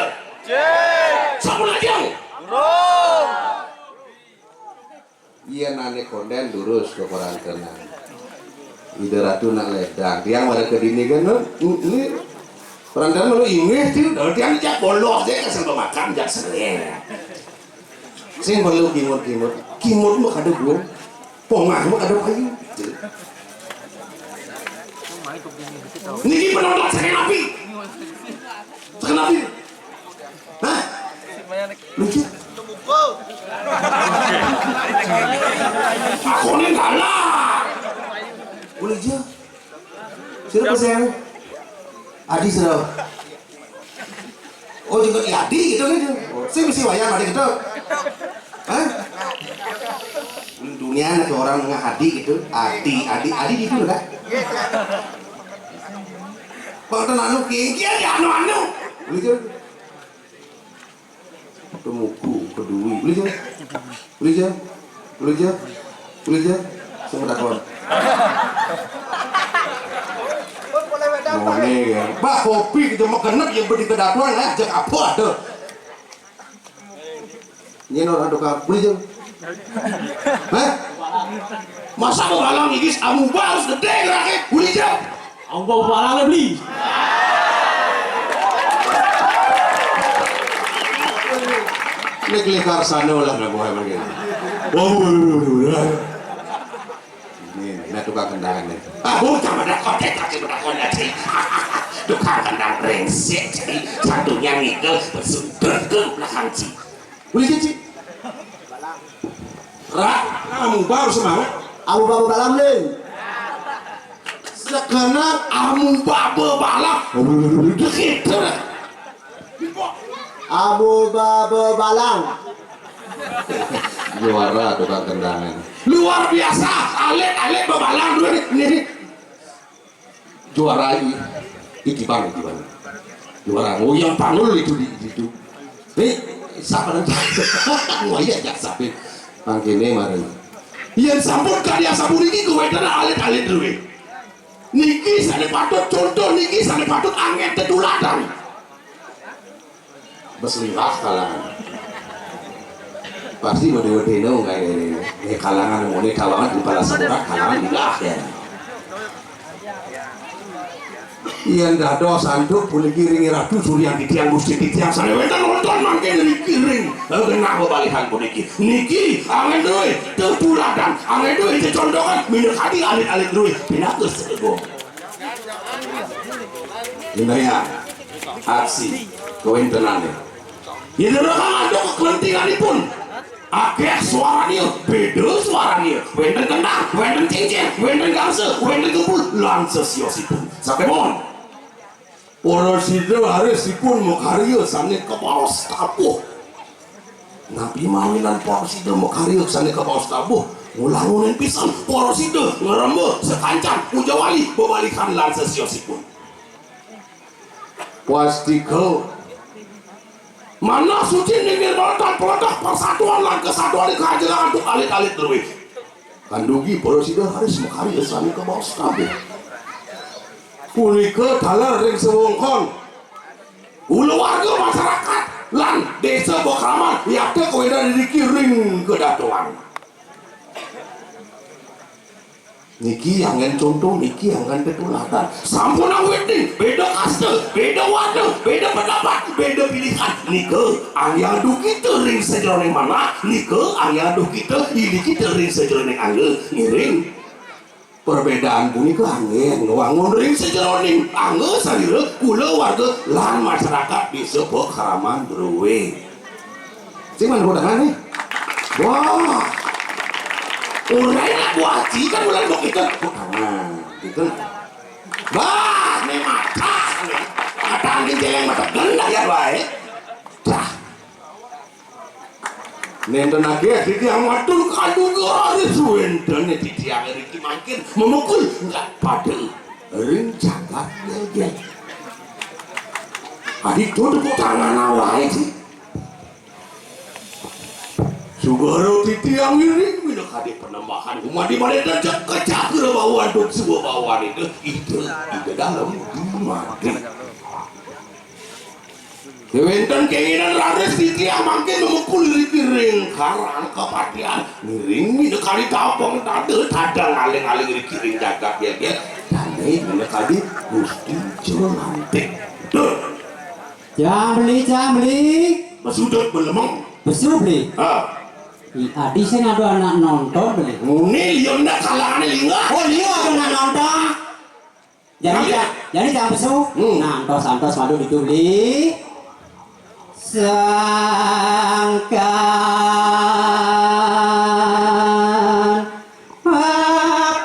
sampun lajang iya nane konden durus ke koran tenang ide ratu nak ledang tiang pada kedini kan ini koran tenang lu ingeh tuh dari tiang jak bolos deh kesel pemakan jak sering sing perlu kimut mah kada gue pongah mah kada kayu niki penonton sekan api hah lucu aku nih galak boleh aja sudah pasang Adi sudah oh juga Adi gitu kan saya mesti wayang Adi gitu hah dunia ada orang nggak Adi gitu Adi gitu kan Bang anu kiki aja anu boleh aja temuku peduli boleh aja semua takon Mone ya bah kopi kita mau kenep yang beri kedatuan lah jak apa ada ini orang doka boleh aja hah masa mau halang igis amu harus gede rakit boleh aja Ang babalang please. Lekar sana lah nggak boleh begini. Ini tukang kendangan nih. Bukan pada kotek tapi pada kotek. Tukang kendang brengsek jadi satunya ngigel bersumber ke belakang ci. Boleh ci? Rak, kamu baru semangat. Abu babu balam nih. Sekarang amu baba balap gitu Abu babu balang juara tukang tendangan luar biasa alet bebalang dulu nih juara iki bang juara oh yang panul itu nih siapa nanti wah iya jak sapi Pangkene mari. Yen sampun karya sabun iki kewedan alit-alit duwe. Niki sane patut contoh, niki sane patut angin tetuladan. Beslingah kalangan. Pasti wede-wede no kayak kalangan mone kawangan di pala sekolah kalangan dilah ya. Iyan dado sanduk boleh kiring ratu surian titiang gusti titiang sana wetan nonton mangke dari kiring kena bebalihan puniki niki angin duwe tetuladan angin duwe dicondokan minum hati alit-alit duwe pinakus sego ini ya aksi kewentenane ini rekam ada kekelentinganipun akeh suaranya beda suaranya wenten kentang wenten cincin wenten gangse wenten kumpul lan sesiosipun sakemon porosida harus dipun mengkarya sane kepaos tabuh nabi mawinan porosida mengkarya sane kepaos tabuh ngulangunin pisan porosida ngerembe sekancang puja wali bebalikan lan sesiosipun pastiko mana suci ningir meletak peletak persatuan lan kesatuan kehajaran untuk alit-alit terwih kandugi porosida harus mengkarya sane kepaos tabuh punika dalar ring sewongkon ulu warga masyarakat lan desa Bokraman yakte kewedan dikiring kedatuan niki angen contoh niki angen tetuladan sampun aweding beda kaste beda wadah beda pendapat beda pilihan nika angya duki tering sejroning mana nika angya duki ini kita ring sejroning angge ngiring perbedaan punika angin wangun ring sejeroning angge salira kula warga lan masyarakat di sebuah Kraman Druwe sing mana kudangan nih wah urai nak buat kan bulan bok itu kudangan itu wah ini mata mata angin jeleng mata ganda ya baik dah nenten age titiang matul kandung garis wenten titiang riki makin memukul enggak pada ring jagat gel adik tuh tangan awal sih sugaro titiang ini minyak adik penambahan rumah di mana dan kecak ke bawah duk sebuah bawah itu di dalam mati Kewenten keinginan raris titiang makin memukul rikiring karang kepatian miring ini kali tapong tade tadang aling-aling rikiring jagat ya dan ini kali gusti jelantik Jambli mesudut belemeng besu beli adi sih ngadu anak nonton beli ini lion ndak kalangan lingga oh lion ada anak nonton jadi jangan besu nantos madu itu beli sangkan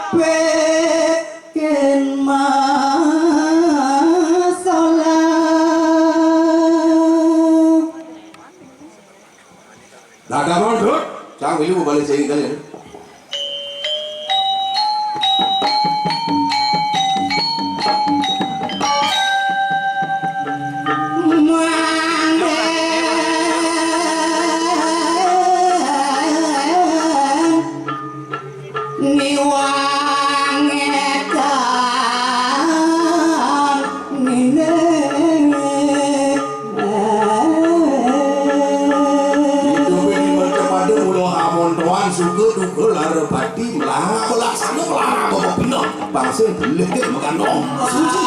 apekin masalah dadah mondot cang ini mau balik sini kalian bangsa boleh dia makan dong suci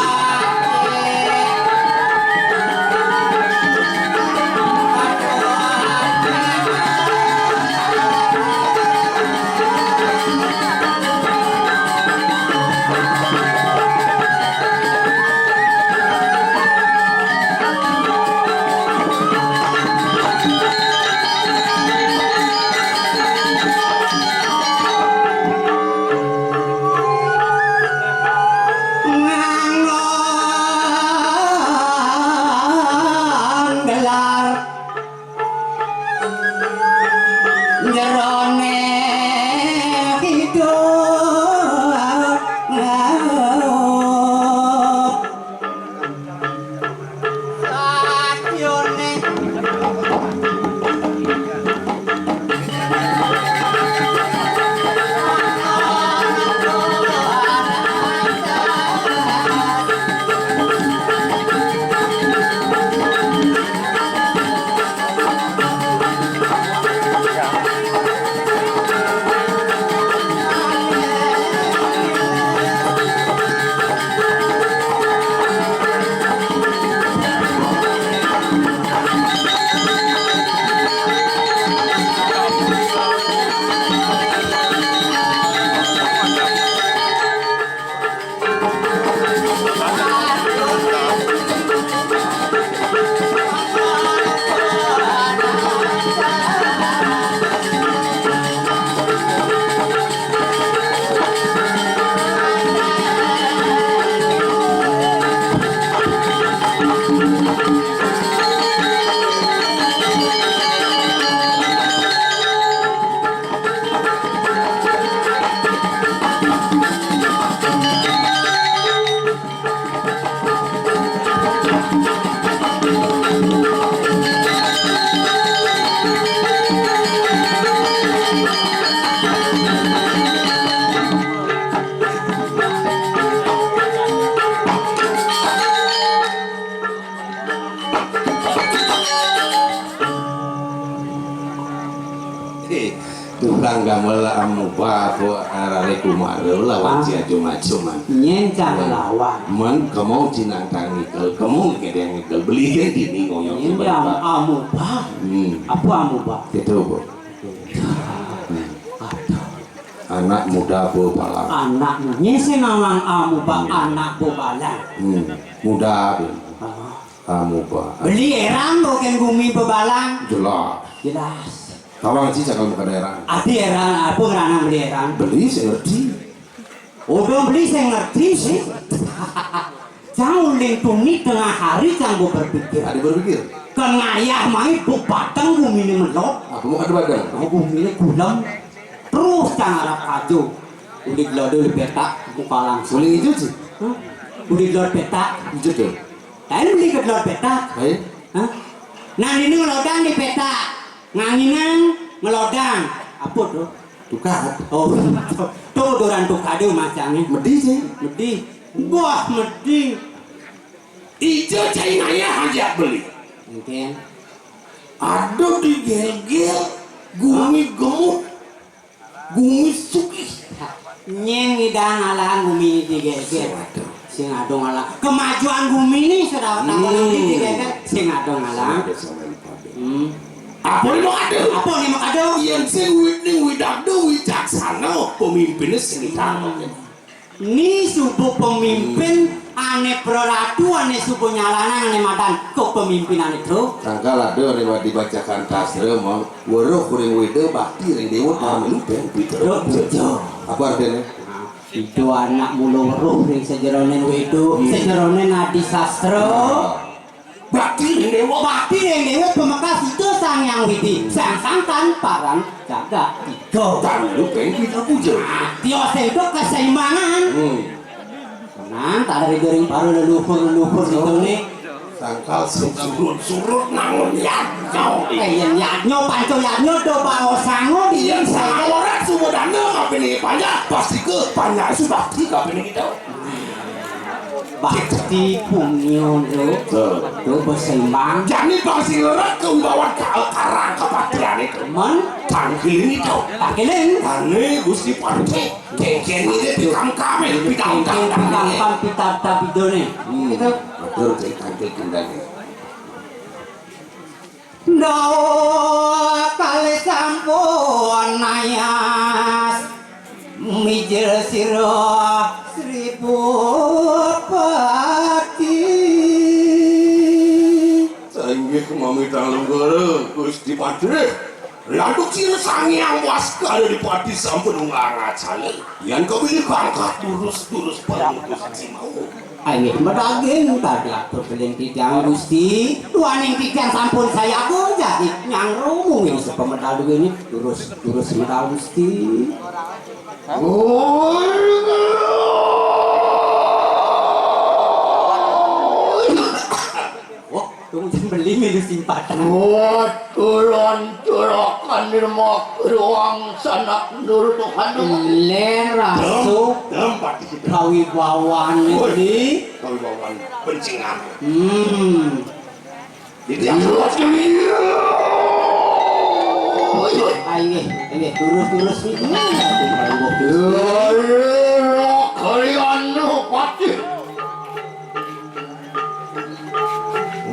nganggo gamel amuba po arare kumaro lawan cia cuma-cuman. Nyencang lawan. Man kamu cinang tangikel, kamu ngedeng ngedel beli kan dini ngoyong. Ini amuba. Apa amuba? Itu bu. Anak muda bobalang. Anak nyese ngawang amuba anak bobalang. Muda amuba. Beli erang bukan bumi bobalang. Jelas. Jelas. Kawang sih cakal muka daerah. Adi erang, apa ngerana beli erang? Beli saya ngerti. Udah beli saya ngerti sih. Jangan lingkungi tengah hari jangan berpikir. Ada berpikir. Kengayah main bu batang bumi ini melot. Apa mau ada badan? Bumi ini gulam. Terus jangan harap kaju. Udah gelodol petak buka langsung. Suling hijau sih. Udah gelodol petak. Hijau tuh. Lain beli gelodol petak. Hai. Nah ini ngelodang di petak. Nganginan ngelodang. Apa tuh? Tukar. Oh, tuh doran tukado macamnya. Medi sih. Medi. Wah, medi. Hijau cai naya aja beli. Mungkin. Ada di gel-gel. Gumi gemuk. Gumi suki. Nyeng idang alang bumi ini digeger. Sing adong alang. Kemajuan bumi ini sudah tak boleh digeger. Sing adong alang. Apa ini mau ada? Apa nih mau kado? Yang sing witning widakdo wicaksana pemimpinnya sing ditangkap. Ini subuh pemimpin ane proratu ane subuh nyalana ane madan kepemimpinan itu. Tangkal ada lewat dibacakan tasre mau waruh kuring wede bakti ring dewa pamilu ben pitero. Apa artinya? Itu anak mulu weruh ring sejeronen wedo, sejeronen adi sastra. Bakti ring dewa. Bakti ring dewa pemekas itu sang yang widi, sang tanparan jaga tiga. Pamilu ben pitero puja. Tio itu keseimbangan. Nah, tak ada goreng paru leluhur itu nih. Tangkal surut nangun yadnyo. Yadnyo panco yadnyo do bawa sango di Yang saya. orang semua dana kapini banyak pasti ke banyak bakti kapini kita. Bakti punyo do berseimbang. Jadi pasti ngerak kembawaan karang kepatian itu. Men Tangkil ini tau. takiling. Tane gusti partai. Keken ini bidang kami bidang Gampang pita bidone. Itu betul saya tangkil kendali. do kali sampun nayas mijil siro seribu pati. Sainggih mami talunggara gusti partai. Lalu ciri sangyang waskara di pati sampun ngaracale. Yang kau pilih bangkat turus perutus mau. Ayo medaging tadi aku beling tidang gusti. Tuaning tidang sampun saya aku jadi yang rumung ini sepemedal ini turus medal gusti. Tunggu beli minum simpatan. Tulon curakan nirma ruang sanak nur Tuhan. Len rasu Tempat kita. kawibawan ini. Kau bawa pencingan. Jadi yang luas ini. Ayo turus ini. Kalian pati.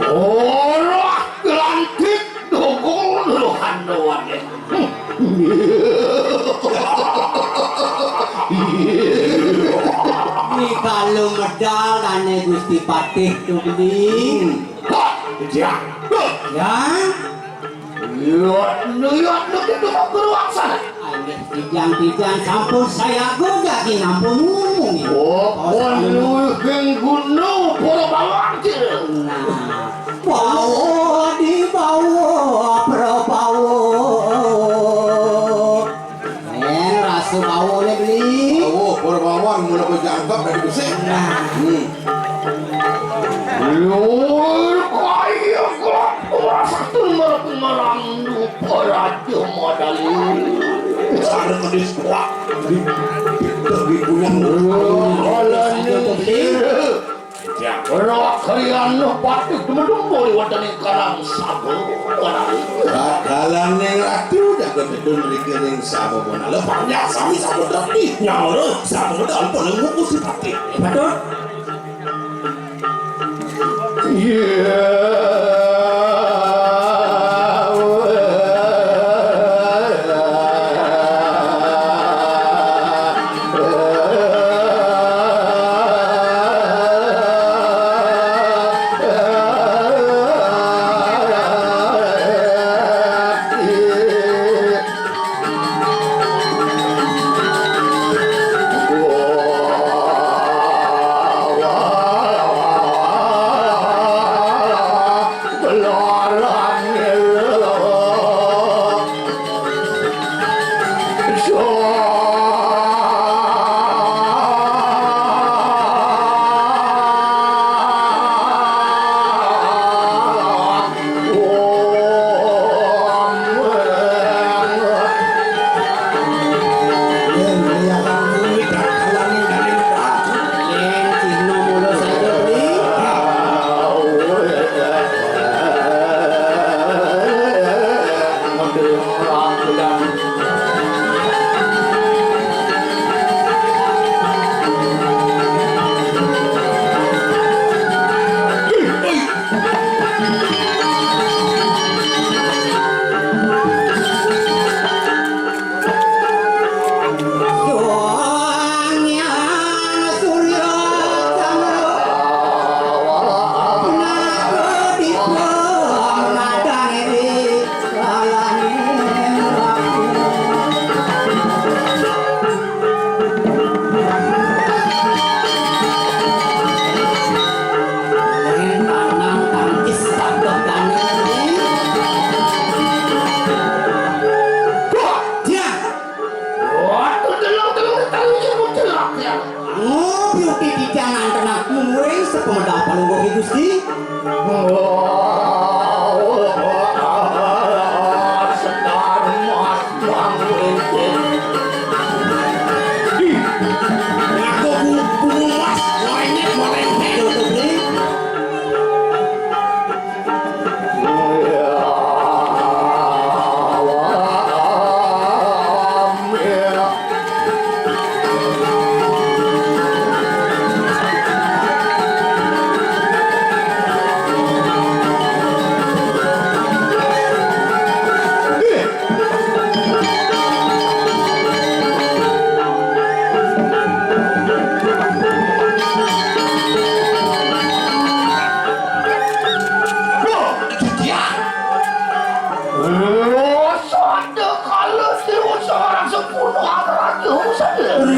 Orang gelantik dukung luhan doang. Ini kalau medal dan gusti patih tuh beli. Ya. Ya. Lihat itu beruang sana. Tijang sampun saya goda di nampun ngomong ya. Penuhin gunung pura bawangkir. Nah, bawa di bawa prabawa. Rasu bawa le beli. Oh, perbawan mula berjangkap dari besar. Lur kaya orang satu merandu raja modali. Ada kedis kuat. Di punya Orang ini ya. Ora kalian pati dumudumboy wadane karang sabu wanali. Dalane ratu jago bedun rikiring sabo bona. Lepanya sami sabo tapi nyoro sabo dal poleng buku sipati. Betul?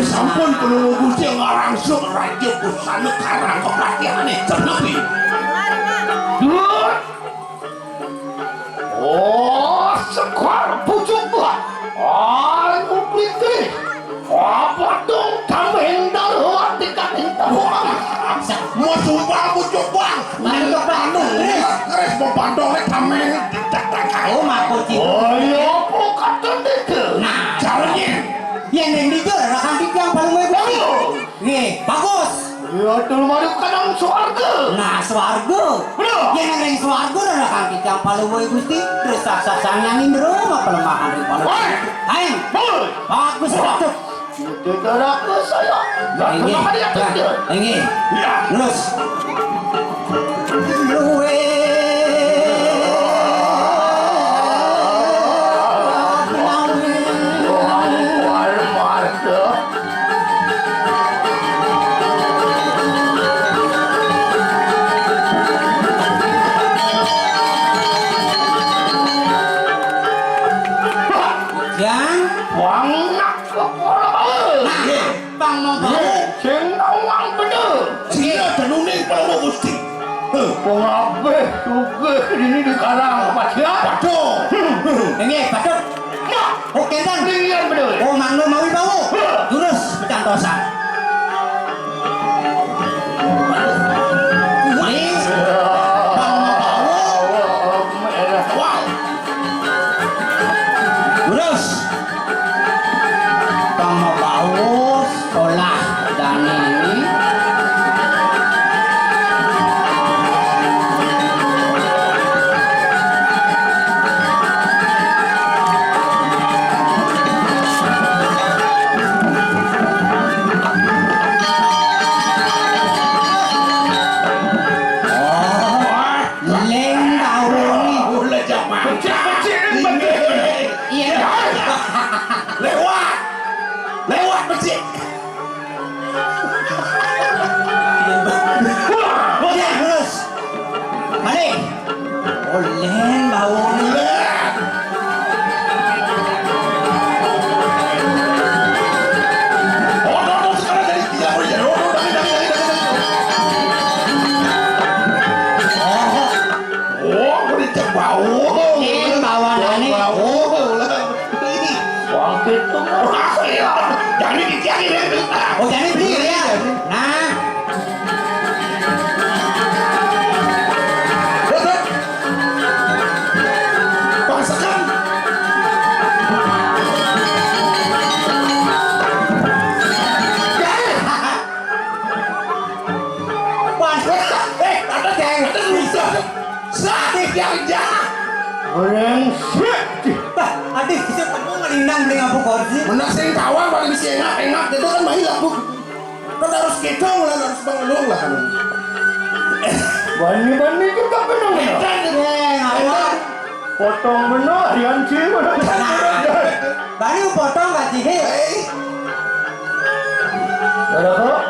Sampun penunggu Gusti ngarangsuk raja busana karang keperhatiane jenepi. Oh, sekar pucuk buat. Aku pilih. Apa dong tameng darurat dekat tahuan. Mau sumpah pucuk buang. Mari ke Bandung, Kres mau bandong lek tameng ditatak. Oh, mako cik. Oh, iya, apa kata itu? Nah, Caranya. yang di rekan yang paling baik. Nih, bagus. Ya, dulu mari kadang swarga. Nah, swarga. Yang ngereng swarga rekan yang paling baik Gusti. Terus saksang yang indro mah pelemahan di paling. Ayo, bagus cocok. Tidak aku saya. Ini, ini, Ya. terus. Luwe. Yang Wang nak kepala. Bang mau Sing wang bener. Sia denune para Gusti. Wong abe sugih ini di karang Mas ya. Waduh. ini patut. Oke kan? Liyan bener. Oh, mangno mawi bau. Jurus pecantosan. Ini bang mau bau. Wow. Jurus. Bang mau bau. Olah dan ini. becik. Boleh lurus. Balik. Boleh bau. Sekarang jadi tidak boleh jadi. Oh, boleh bau. Ini bawaan aneh. Sakit tuh. Jangan ditiangin ya. Oh jadi beli ya. Nah. Paksakan. Ada yang bisa. Sakit yang jahat. Bah, adik bisa temu ngelindang beli ngapu kursi. Menak sing tawang paling bisa enak itu kan main lagu. Kan harus gedong lah, harus bangun lah kan. Bani-bani juga benar. Ngawak. Potong benar, yang sih benar. Bani potong gak sih? Ada kok?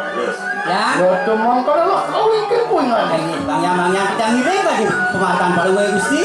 Ya. Ya teman kalau lah kau ikut punya. Ini bang-bangnya kita ngirim bagi pemakaman paling gue gusti.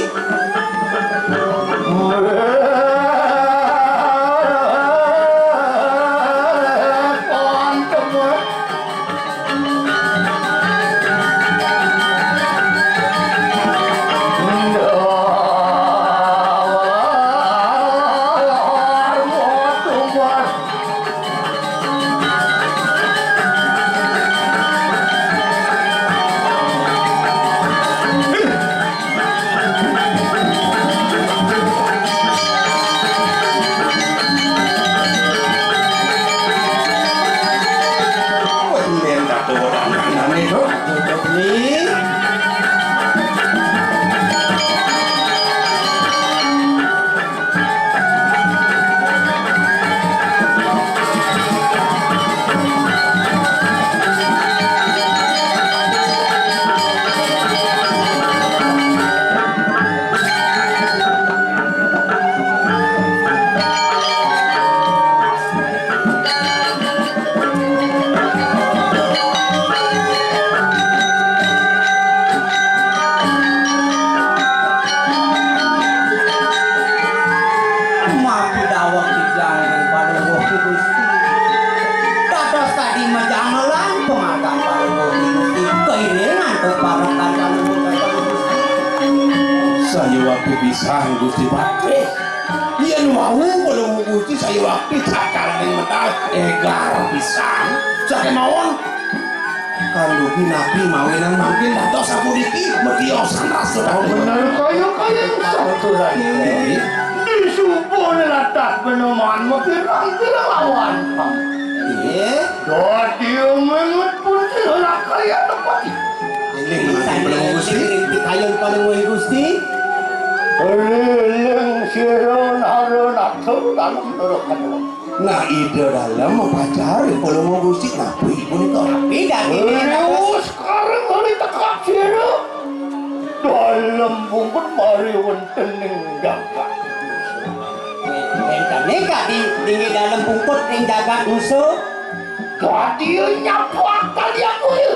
Saya waktu bisa Gusti Patri. Yen wau kalau Gusti saya waktu cakal yang metal egar pisan. Sakit mawon. Kandugi nabi mawinan mungkin dados sapuniki mediosan rasa. Benar kaya satu lagi. Disumpun latak penemuan pirang-pirang lawan. Iya. Jadi mengut pun sila kaya tempat. Ini masih belum Gusti. Kayon paling gue gusti. Leleng sirun harun atur dalam neraka. Nah ide dalam mempacari kalau mau Gusti nabi pun itu. Tidak ini. Sekarang hari tekap sirun. Dalam bungkut mari wentening jaga. Neka di tinggi dalam bungkut yang jaga musuh. Jadi nyapuak tadi aku ya.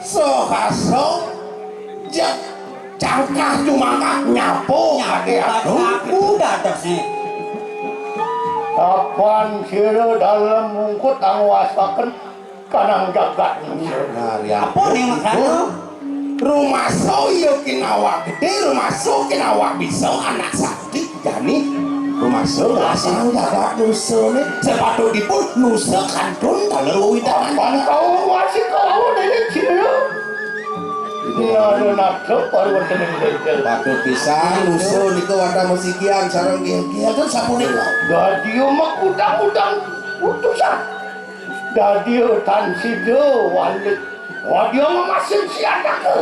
So haso cangkah cuma nyapu Aku dadasnya. Kapan sirun dalam bungkut angwasakan kanang jagat. Apa nih maksudnya? Rumah so yo kinawak gede, rumah so kinawak bisa anak sakti jani rumah so lasang jaga nusa nih sepatu dipun nusa kantun kalau widan Kapan kau masih kau dari sirun? Ini ada nakso baru wentening jaga. Patut pisan nusa niku wadah musikian sareng gil-gil kan sapuning Jadi mak udang-udang utusan. Jadi tan sido walik. Wah dia memasin siapa ke?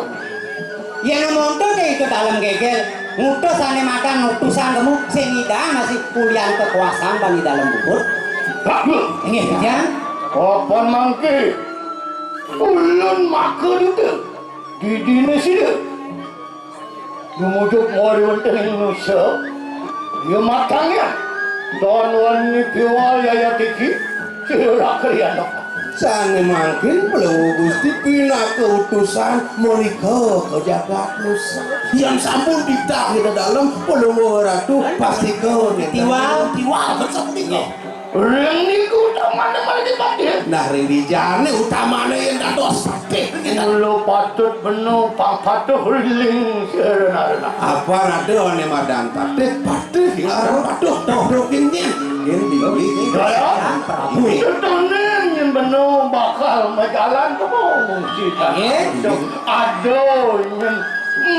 Yang nonton itu dalam gegel. Ngutus ane makan utusan kamu senida masih kuliah kekuasaan bani dalam bubur. Bagus. Ini ya. Kapan mangke? Ulun makan itu. Di dinas itu. Dimujuk mari wentening nusa. Dia matangnya. Dan wani piwal yaya tiki. Kira kalian Sane mangkin belum Gusti pina keutusan menika ke jagat nusa. Yang sampun ditah di dalam belum ratu pasti kau tiwal bersembunyi. Ring niku utamane di batin. Nah ring di jane utamane yang dados pasti. Lo patut bener patut ling serena. Apa rada ane madan pati hilang patuh toh kinjin. Ini dibeli. Setane yang bener bakal majalan kebong kita. Aduh, yang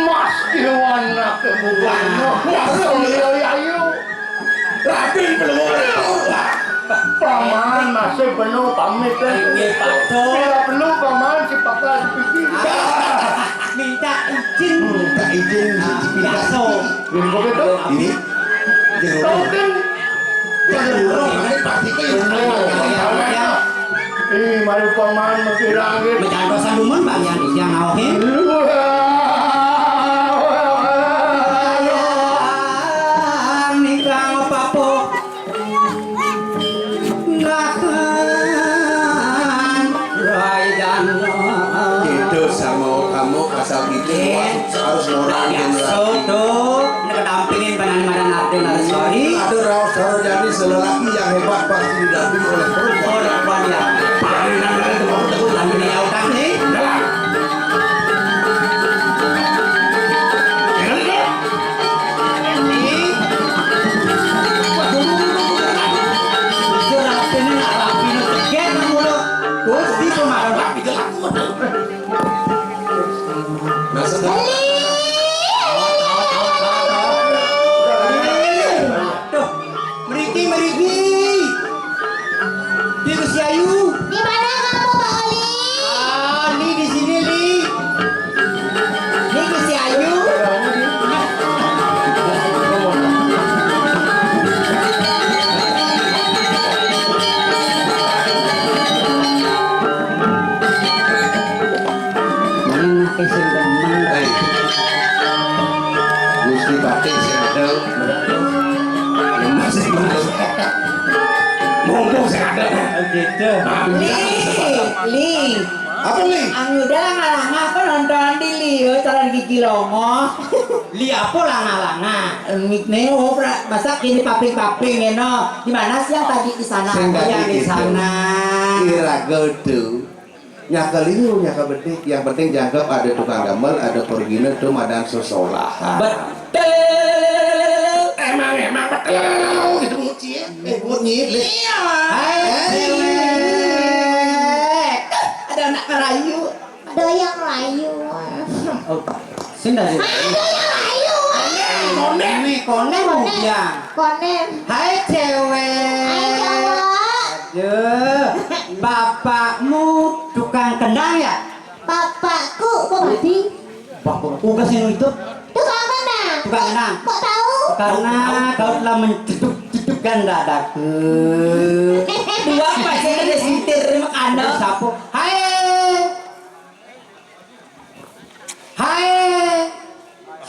mas iwana kebukannya. Ayo. Raden belum Paman masih penuh pamit tidak perlu paman si pakal pikir Minta izin biasa ini begitu ini mungkin mari paman menggirangin Mencari dosa dumun bang yang isian ngawin nikah papo nakan rayan itu sama kamu asal bikin harus ngorangin soto ngedampingin banan-banan Arden Arswari ada raus jadi selelaki yang hebat pasti didampingi oleh perempuan orang ya lagi nih utang nih Di mana kamu, Pak Oli? Li di sini Li. Li ke si Ayu. Mana kesing teman. Gusti batin sih ada masih monggo sih ada Gitu. Li, apa nih ang udah ngalang apa nonton di Lio cara gigi lomo. Li apa langa-langa? Mik neo masak ini paping-paping no. Di mana sih yang tadi di sana? Yang di sana. kira gedu nyakaliu nyaka bedik yang penting jangkep ada tukang gamel ada pergina tuh madan sosolahan Betul. emang betul itu nguci Iya. Hai. Ada anak kerayu. Doyang layu. Sini dari. Doyang layu. Ini konek ya. Konem. Hai cewek. Hai cowok. Aduh, bapakmu tukang kendang ya? Bapakku kok berarti? Bapakku kesini itu Tukang mana? tukang kendang. Kok tahu? Karena kau telah menceduk-cedukkan dadaku. Dua pasti ada sintir makanya. Sapu. Hai. Hai.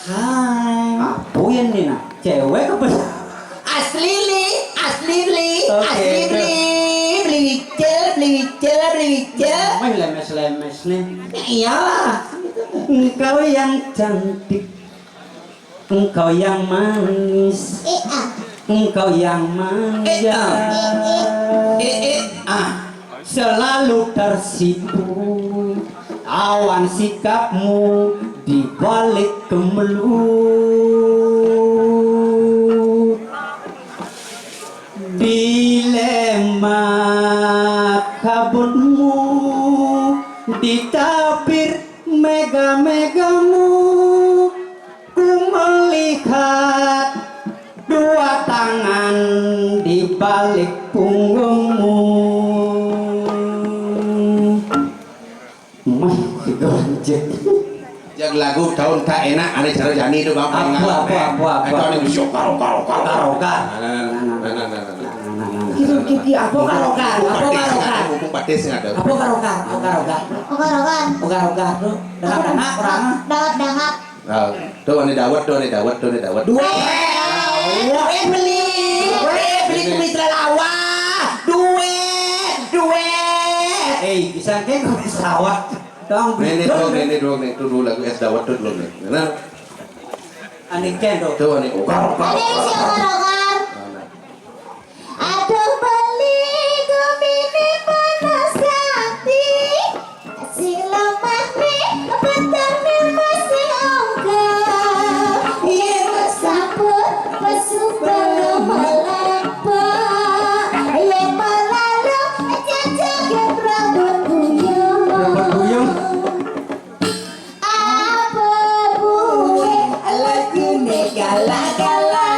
Hai. Apa yang ini nak? Cewek apa? Asli li. Oke, Beli wicel. Main lemes-lemes nih. Iyalah. Engkau yang cantik, engkau yang manis, engkau yang manja, selalu tersipu awan sikapmu di balik kemelut. Dilema kabutmu ditapir mega-megamu, ku melihat dua tangan di balik punggungmu. Masih gonjek. yang lagu tahun tak enak ada cara jani itu bang Apa itu ada bisa karo Karokan. Kiki apa karokan? mumpung batis nggak ada Apa karokan? Ogar-ogar. Tuh. Dangak orang. Dangak. tuh ini dawet Duit beli kumis lalawa. Duit. Disangke kok pesawat. Dong. Nenek dong, itu dulu lagu es dawet tuh dulu nih. Nah, Anik cendol. tuh nih, okar. Ada siapa Aduh beli gemini panas hati si lemah nih bentar nih masih enggak iya bersambut besuk belum melepak iya melalu jajak rambut guyung apa buwe lagu negala-gala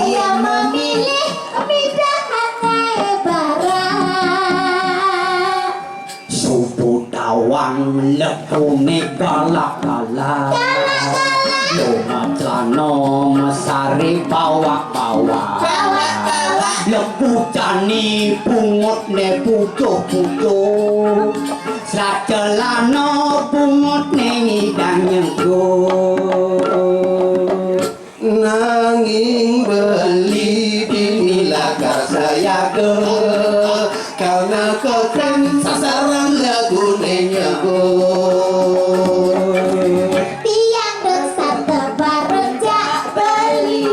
yang memilih Subuh dawang lekune galak-galak Loma celana mesari bawak-bawak Lepu jani pungut ne pucuk-pucuk Selat celana pungut ne ngidang nyengkut Nanging beli dinilakar saya ke karena keren sasaran lagu nyebut tiang besar tebareng jak beli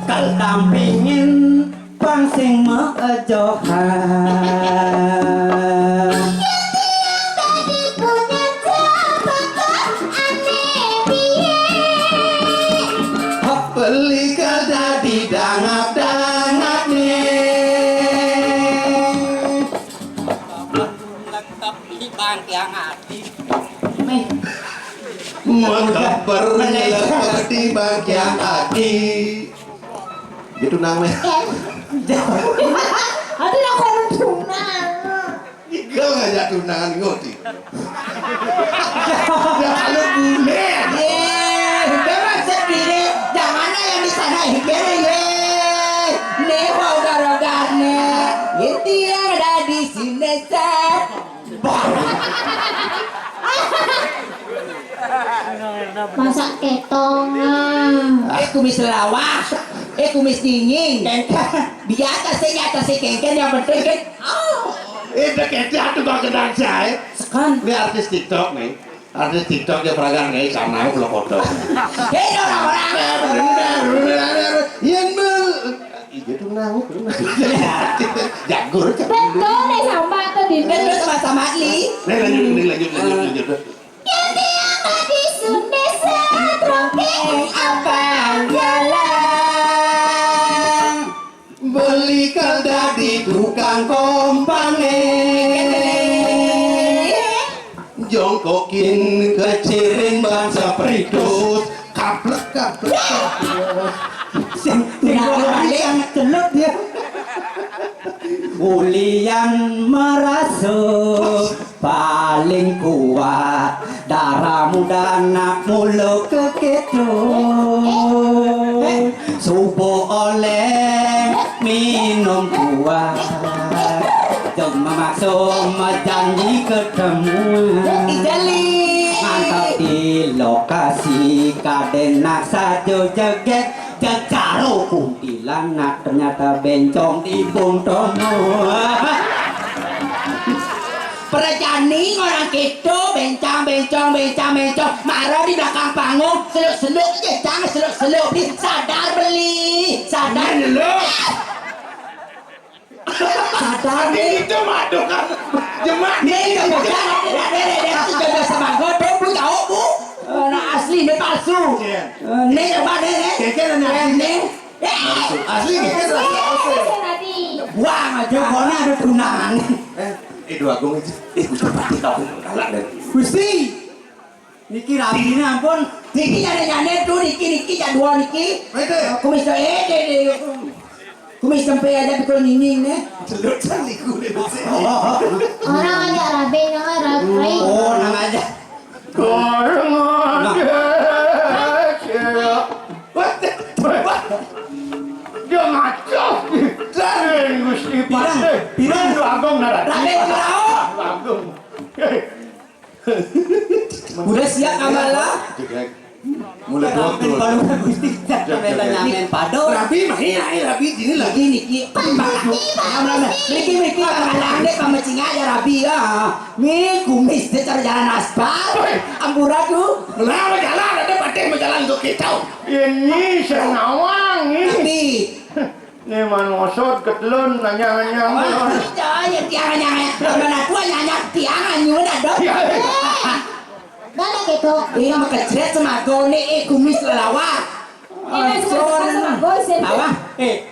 Kalau pingin pangsing mejohan tadi punya jabakan aneh biye hak beli kada didangap-dangap nih maka berlelak di bagian hati gitu namanya Aduh aku orang tunang Igal ngajak tunangan ngoti ya kalau bule Hibera sendiri, jangan yang di sana hibera ye. Newa ugar-ugarnya, itu yang ada di sini set. masak ketongan Kumis lawas, kumis dingin. Biasa sih kengken yang penting kan. itu kecil tuh kok kedang saya Sekan, ini artis TikTok nih artis TikTok dia peragaan nih sama aku foto hei orang-orang. yang itu nangis jagur betul nih sama tadi Kan lu sama-sama li. lanjut yang tiang tadi sunde setrongkeng Abang jalan. belikan dadi tukang kompange jongkokin kecirin bangsa peridus kaplek Sing yang celut dia Ulian merasuk paling kuat darah muda anak mulu keketut subuh oleh minum kuat cuma maksud janji ketemuan Ijali. mantap di lokasi kadenak saja jeget jejaro kuntilanak ternyata bencong di Bungtomo Perjani orang gitu bencang marah di belakang panggung seluk aja jangan seluk di sadar beli sadar sadar nih itu madu kan jemak nih itu jaga sama gue bu tahu bu nah asli ini palsu nih coba nih keke dan nih asli keke tadi buang aja Jogona ada tunangan itu aku pasti tahu kalah deh Gusti niki rapine ampun Niki nyane tuh Niki jadwal Niki kumis kumis sampai aja pikul nining nih celut caliku deh orang aja rabe nama rabe oh nang aja dia ngaco dari Gusti Pate pirang lu agong nara Rabe Kirao agong udah siap amala Mulai dodol. Kalau Gusti tak nyamen pado. Rabi mah iya Rabi ini lagi. Niki kalang deh pamacinga ya Rabi ya. Nih kumis deh cara jalan aspal. Amburadul. Lah jalan ada pateng jalan untuk kita. Ini senawang ini. Tapi Ini manosot ketelun nanya-nanya. jangan mana tua nyanyak tiangan nyuwun ada. Dana gitu. Ini mah kecret semago nih kumis lelawa. Ini sudah sama gosen. Apa?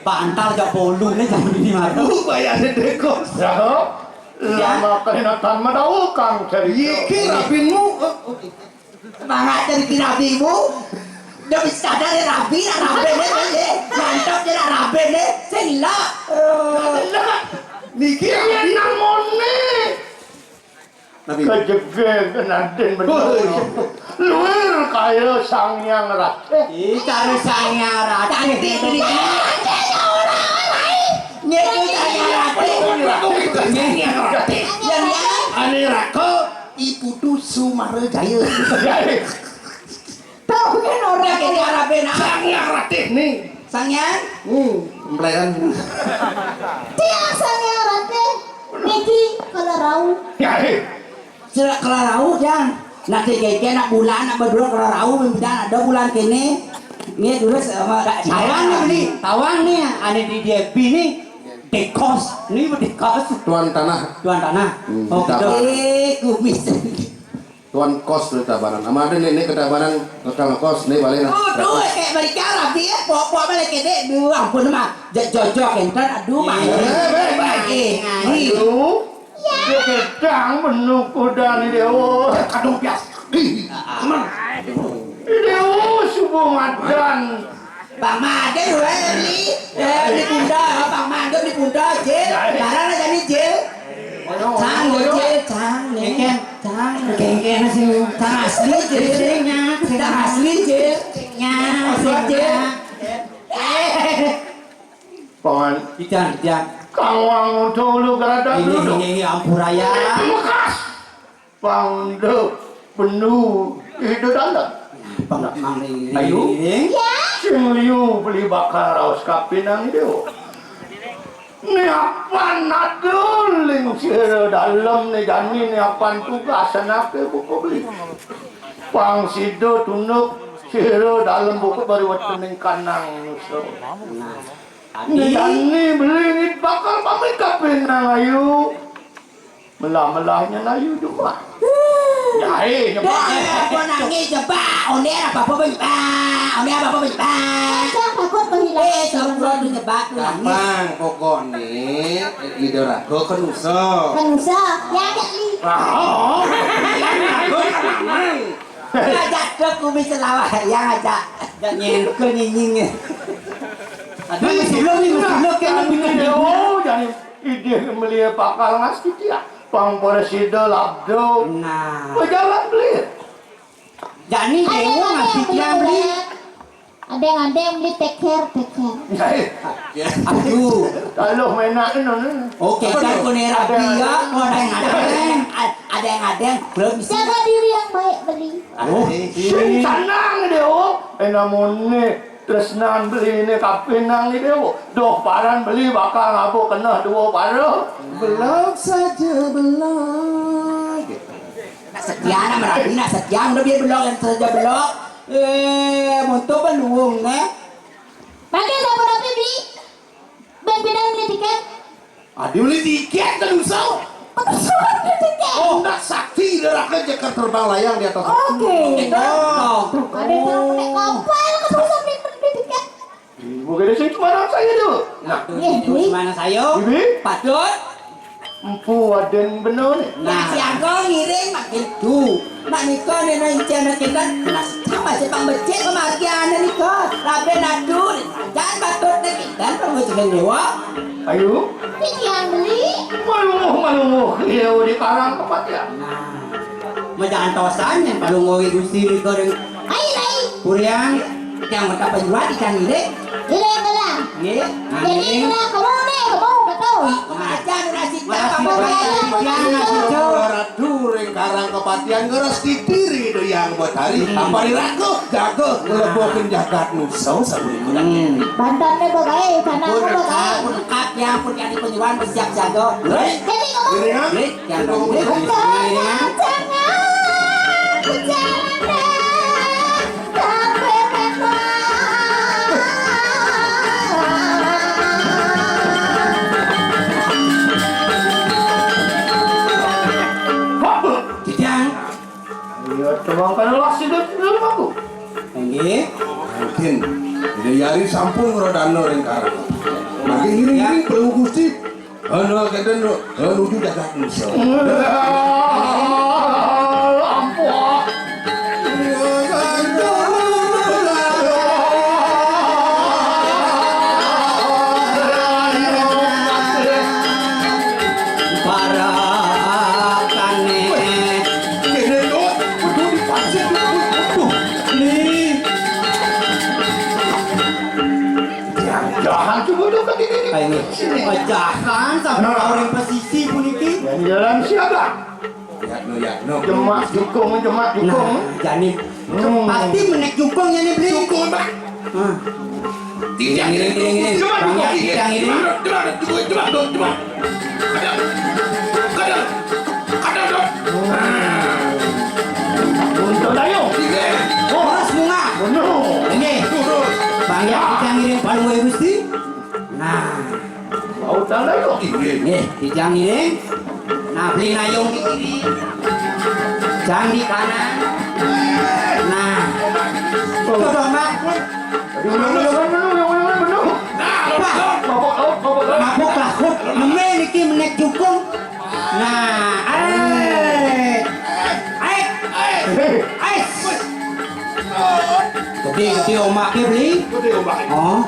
Bantal jak bolu ni jangan ini mah. Bayar dekos. Ya, lama kehinatan madau kang cerita. Iki Rabinmu. Semangat dari kirabimu. Udah bisa dari rabi nih. Mantap jadi rabi nih. Sila. Niki Ini namone. Nabi. Kejege kenaden bener. Luir kaya sang yang rate. Cari saya Cantik ini. Nyeku tanya rabi. Yang Ane rako ibu dusu mare jaya. tahu kan orang ini rabi nak. Sang yang ratih nih. Sangnya. Melekan. Tiang sangnya rate. Niki kalau rau. Sudah kelarau jang. Nanti keke nak bulan nak berdua kelarau pimpinan ada bulan kene. Ini dulu sama Tawang ni, tawang ni, ane di DP ni, dekos, ni dekos, Tuan tanah, tuan tanah. Oh dapat. gitu. kumis. tuan kos dari Tabanan. Ama ada nenek ke Tabanan, tukang kos nih balik. Aduh, kayak mereka rapi ya, pok-pok balik kene. Duh, ampun mah, jojok enten. Aduh, mah. Aduh. Dia kedang menunggu dan dewa. Kadung pias. Aman. Dewa subuh madan. Bang Made dulu beli. Di pundak, Bang Made di pundak, Jil. Barang aja nih, Jil. Cang, Jil, cang, nih. Cang, kengkeng sih. Cang asli, Jil. Cang asli, Jil. Asli, Jil. Paman, Dijang. kawang dulu gerada dulu. Ini ampuraya. Bekas. Pangde penuh itu danda. Mang ini. Ayo. Sing liu beli bakar raus kapinang itu. Ni apaan adul ling sira dalam ni jani ni apaan tugasan apa buku beli. Pang sido tunuk sira dalam buku baru waktu ning kanang nusa. Ni jani beli ni bakar pamit kapinang ayu. Melah-melahnya ayu cuma. Ya Apa nangis coba? Onde apa benpa? Onde apa benpa? Tiang takut kehilangan. Sebelum dijebak nangis. Gampang pokoknya ide rago kan usah. Manusia, ya ada li. Ngajak ke kumis selawah yang ngajak. Nyentuh nyinyingnya. Ada mesti lo kan lebih Oh, jadi ide melihat bakal ngasih dia. Pang presiden labdo. Nah, Berjalan beli. jadi dewa ngasih dia beli. Ada yang beli take care. Aduh. Kalau menak ini. Oke, kan kone rapi ya. Ada yang belum bisa. Jaga diri yang baik beli. Senang dia. Namun ni tresnan beli ni kapinang ni dia. Doh paran beli bakal ngabo kena dua para. Belok saja belok. Nak setia nak merapi nak setia udah biar belok yang saja belok. Untuk peluang Pakai siapa dapat beli? Ben pindah beli tiket. Adi beli tiket kan usah. Surat beli tiket. Oh, nak sakti deraka jaket terbang layang di atas. Oke. Oh, Ada yang naik kapal kesusahan beli tiket. Bukan di sini cuma saya tu. Itu mana sayo? Ibi, patut. empu aden benar ni. Nah, siang kau ngiring makin tu. Mak nikah ni nak ikan nak kita nak sama sebang becek kematian nikah. Rapi nadu, jangan patut ni kita pun macam dewa. Ayo, Ini yang beli. malu dia di karang tempat ya. Jangan tosan yang kalau ngoi gusti ni koreng Ayo. kuriang yang mereka penjual ikan ini. Gelang. Ye, Jadi gelang kamu kata. Kemacan nasi Masih apa banyak ikan nasi jauh. Radu ring karang kepatian ngeres diri itu yang buat hari apa diraku jago ngelepokin jagat nusa sabun Bantannya bagai, karena aku bagai. Lengkap ya, pun jadi penyuan bersiap jago. Jadi ngomong. Yang dong, Jangan, jangan sampai Kijang. Ya, tebangkanlah sidap dalam aku. Nggih. mungkin jadi yari sampun ngerodano yang karang makin ngiring-ngiring perlu gusti ano kaya nuju jagat nusa Ampun. Jangan coba dekat ini. Jangan sampai orang pesisi pun iki. Yang jalan siapa? yakno Jemak jukung. Jadi pasti menek jukung ya nih beli. cukup mbak Tidak ini. cuma Banyak tidak ini. cuma kadang Untuk dayung. Terus bunga. Benar. Ini banyak kita ngirim paling wae gusti. Nah, Lautan dayung. nih kijang ini. Nah, beli nayung di kiri. Jang di kanan. Nah, coba mak. Mabuk lahut. Memen iki menek jukung. Nah, Gede omak ke beli. Oh.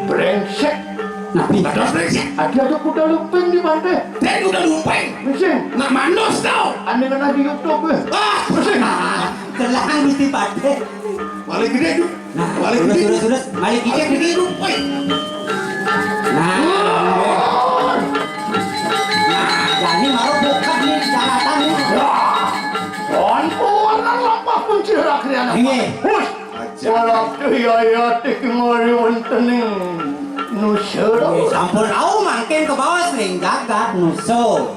Brengsek. Nabi. Ada kuda lumping di pantai. dan udah lupain Mesin. nggak manos tau Ane kena di YouTube. Mesin. Kelang mesti pade. paling gede tuh Nah, paling gede terus. Mari kita gede. lupain Nah, jadi mau buka nih daratan nih. Ampun, lampak mencira kriana. Ini. Hus. Walau ya tik ngori wontening nusara. Sampun au mangken ke bawah sering gagat nuso.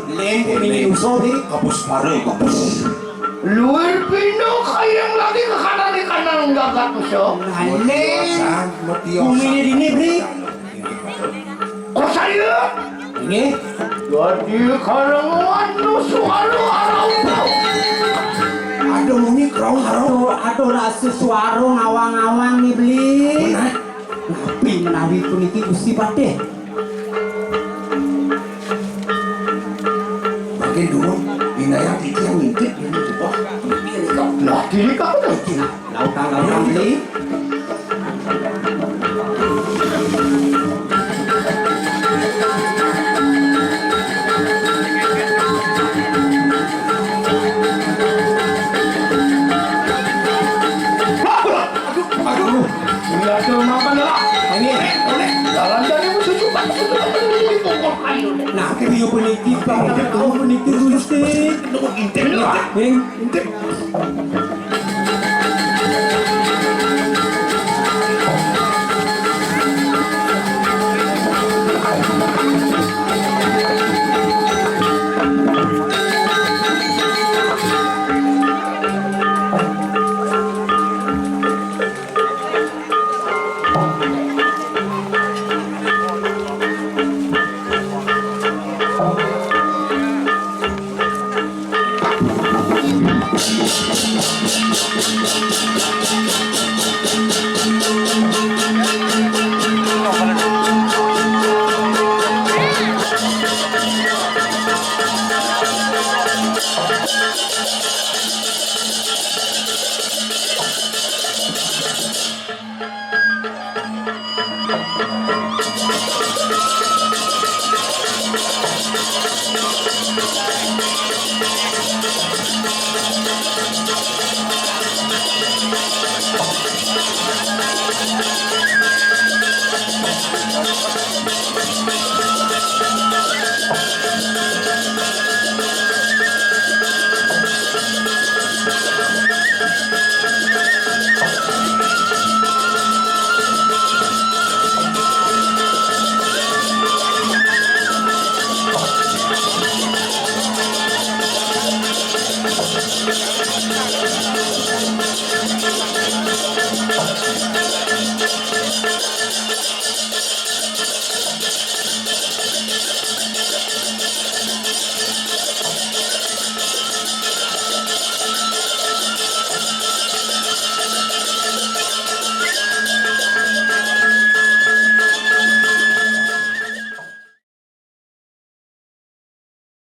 Lain ini nuso deh. kapus pare kapus Luar pino kayang lagi ke kanan gagat nusara. Lain. Bumi ini beri. Kok saya? Ini. Jadi karangan nusuaru arau. ada muni kerong harong Aduh rasa suara ngawang-ngawang nih beli. Nabi menawi puniki gusti pade. makin dulu inaya tiki yang ngintip ini coba Lah diri kau dah. Lautang beli. Lihat makan lah. Ini. Jalan dari musuh coba. Nah, kini puniki bang, kamu puniki gusti. ngintip Ini. ngintip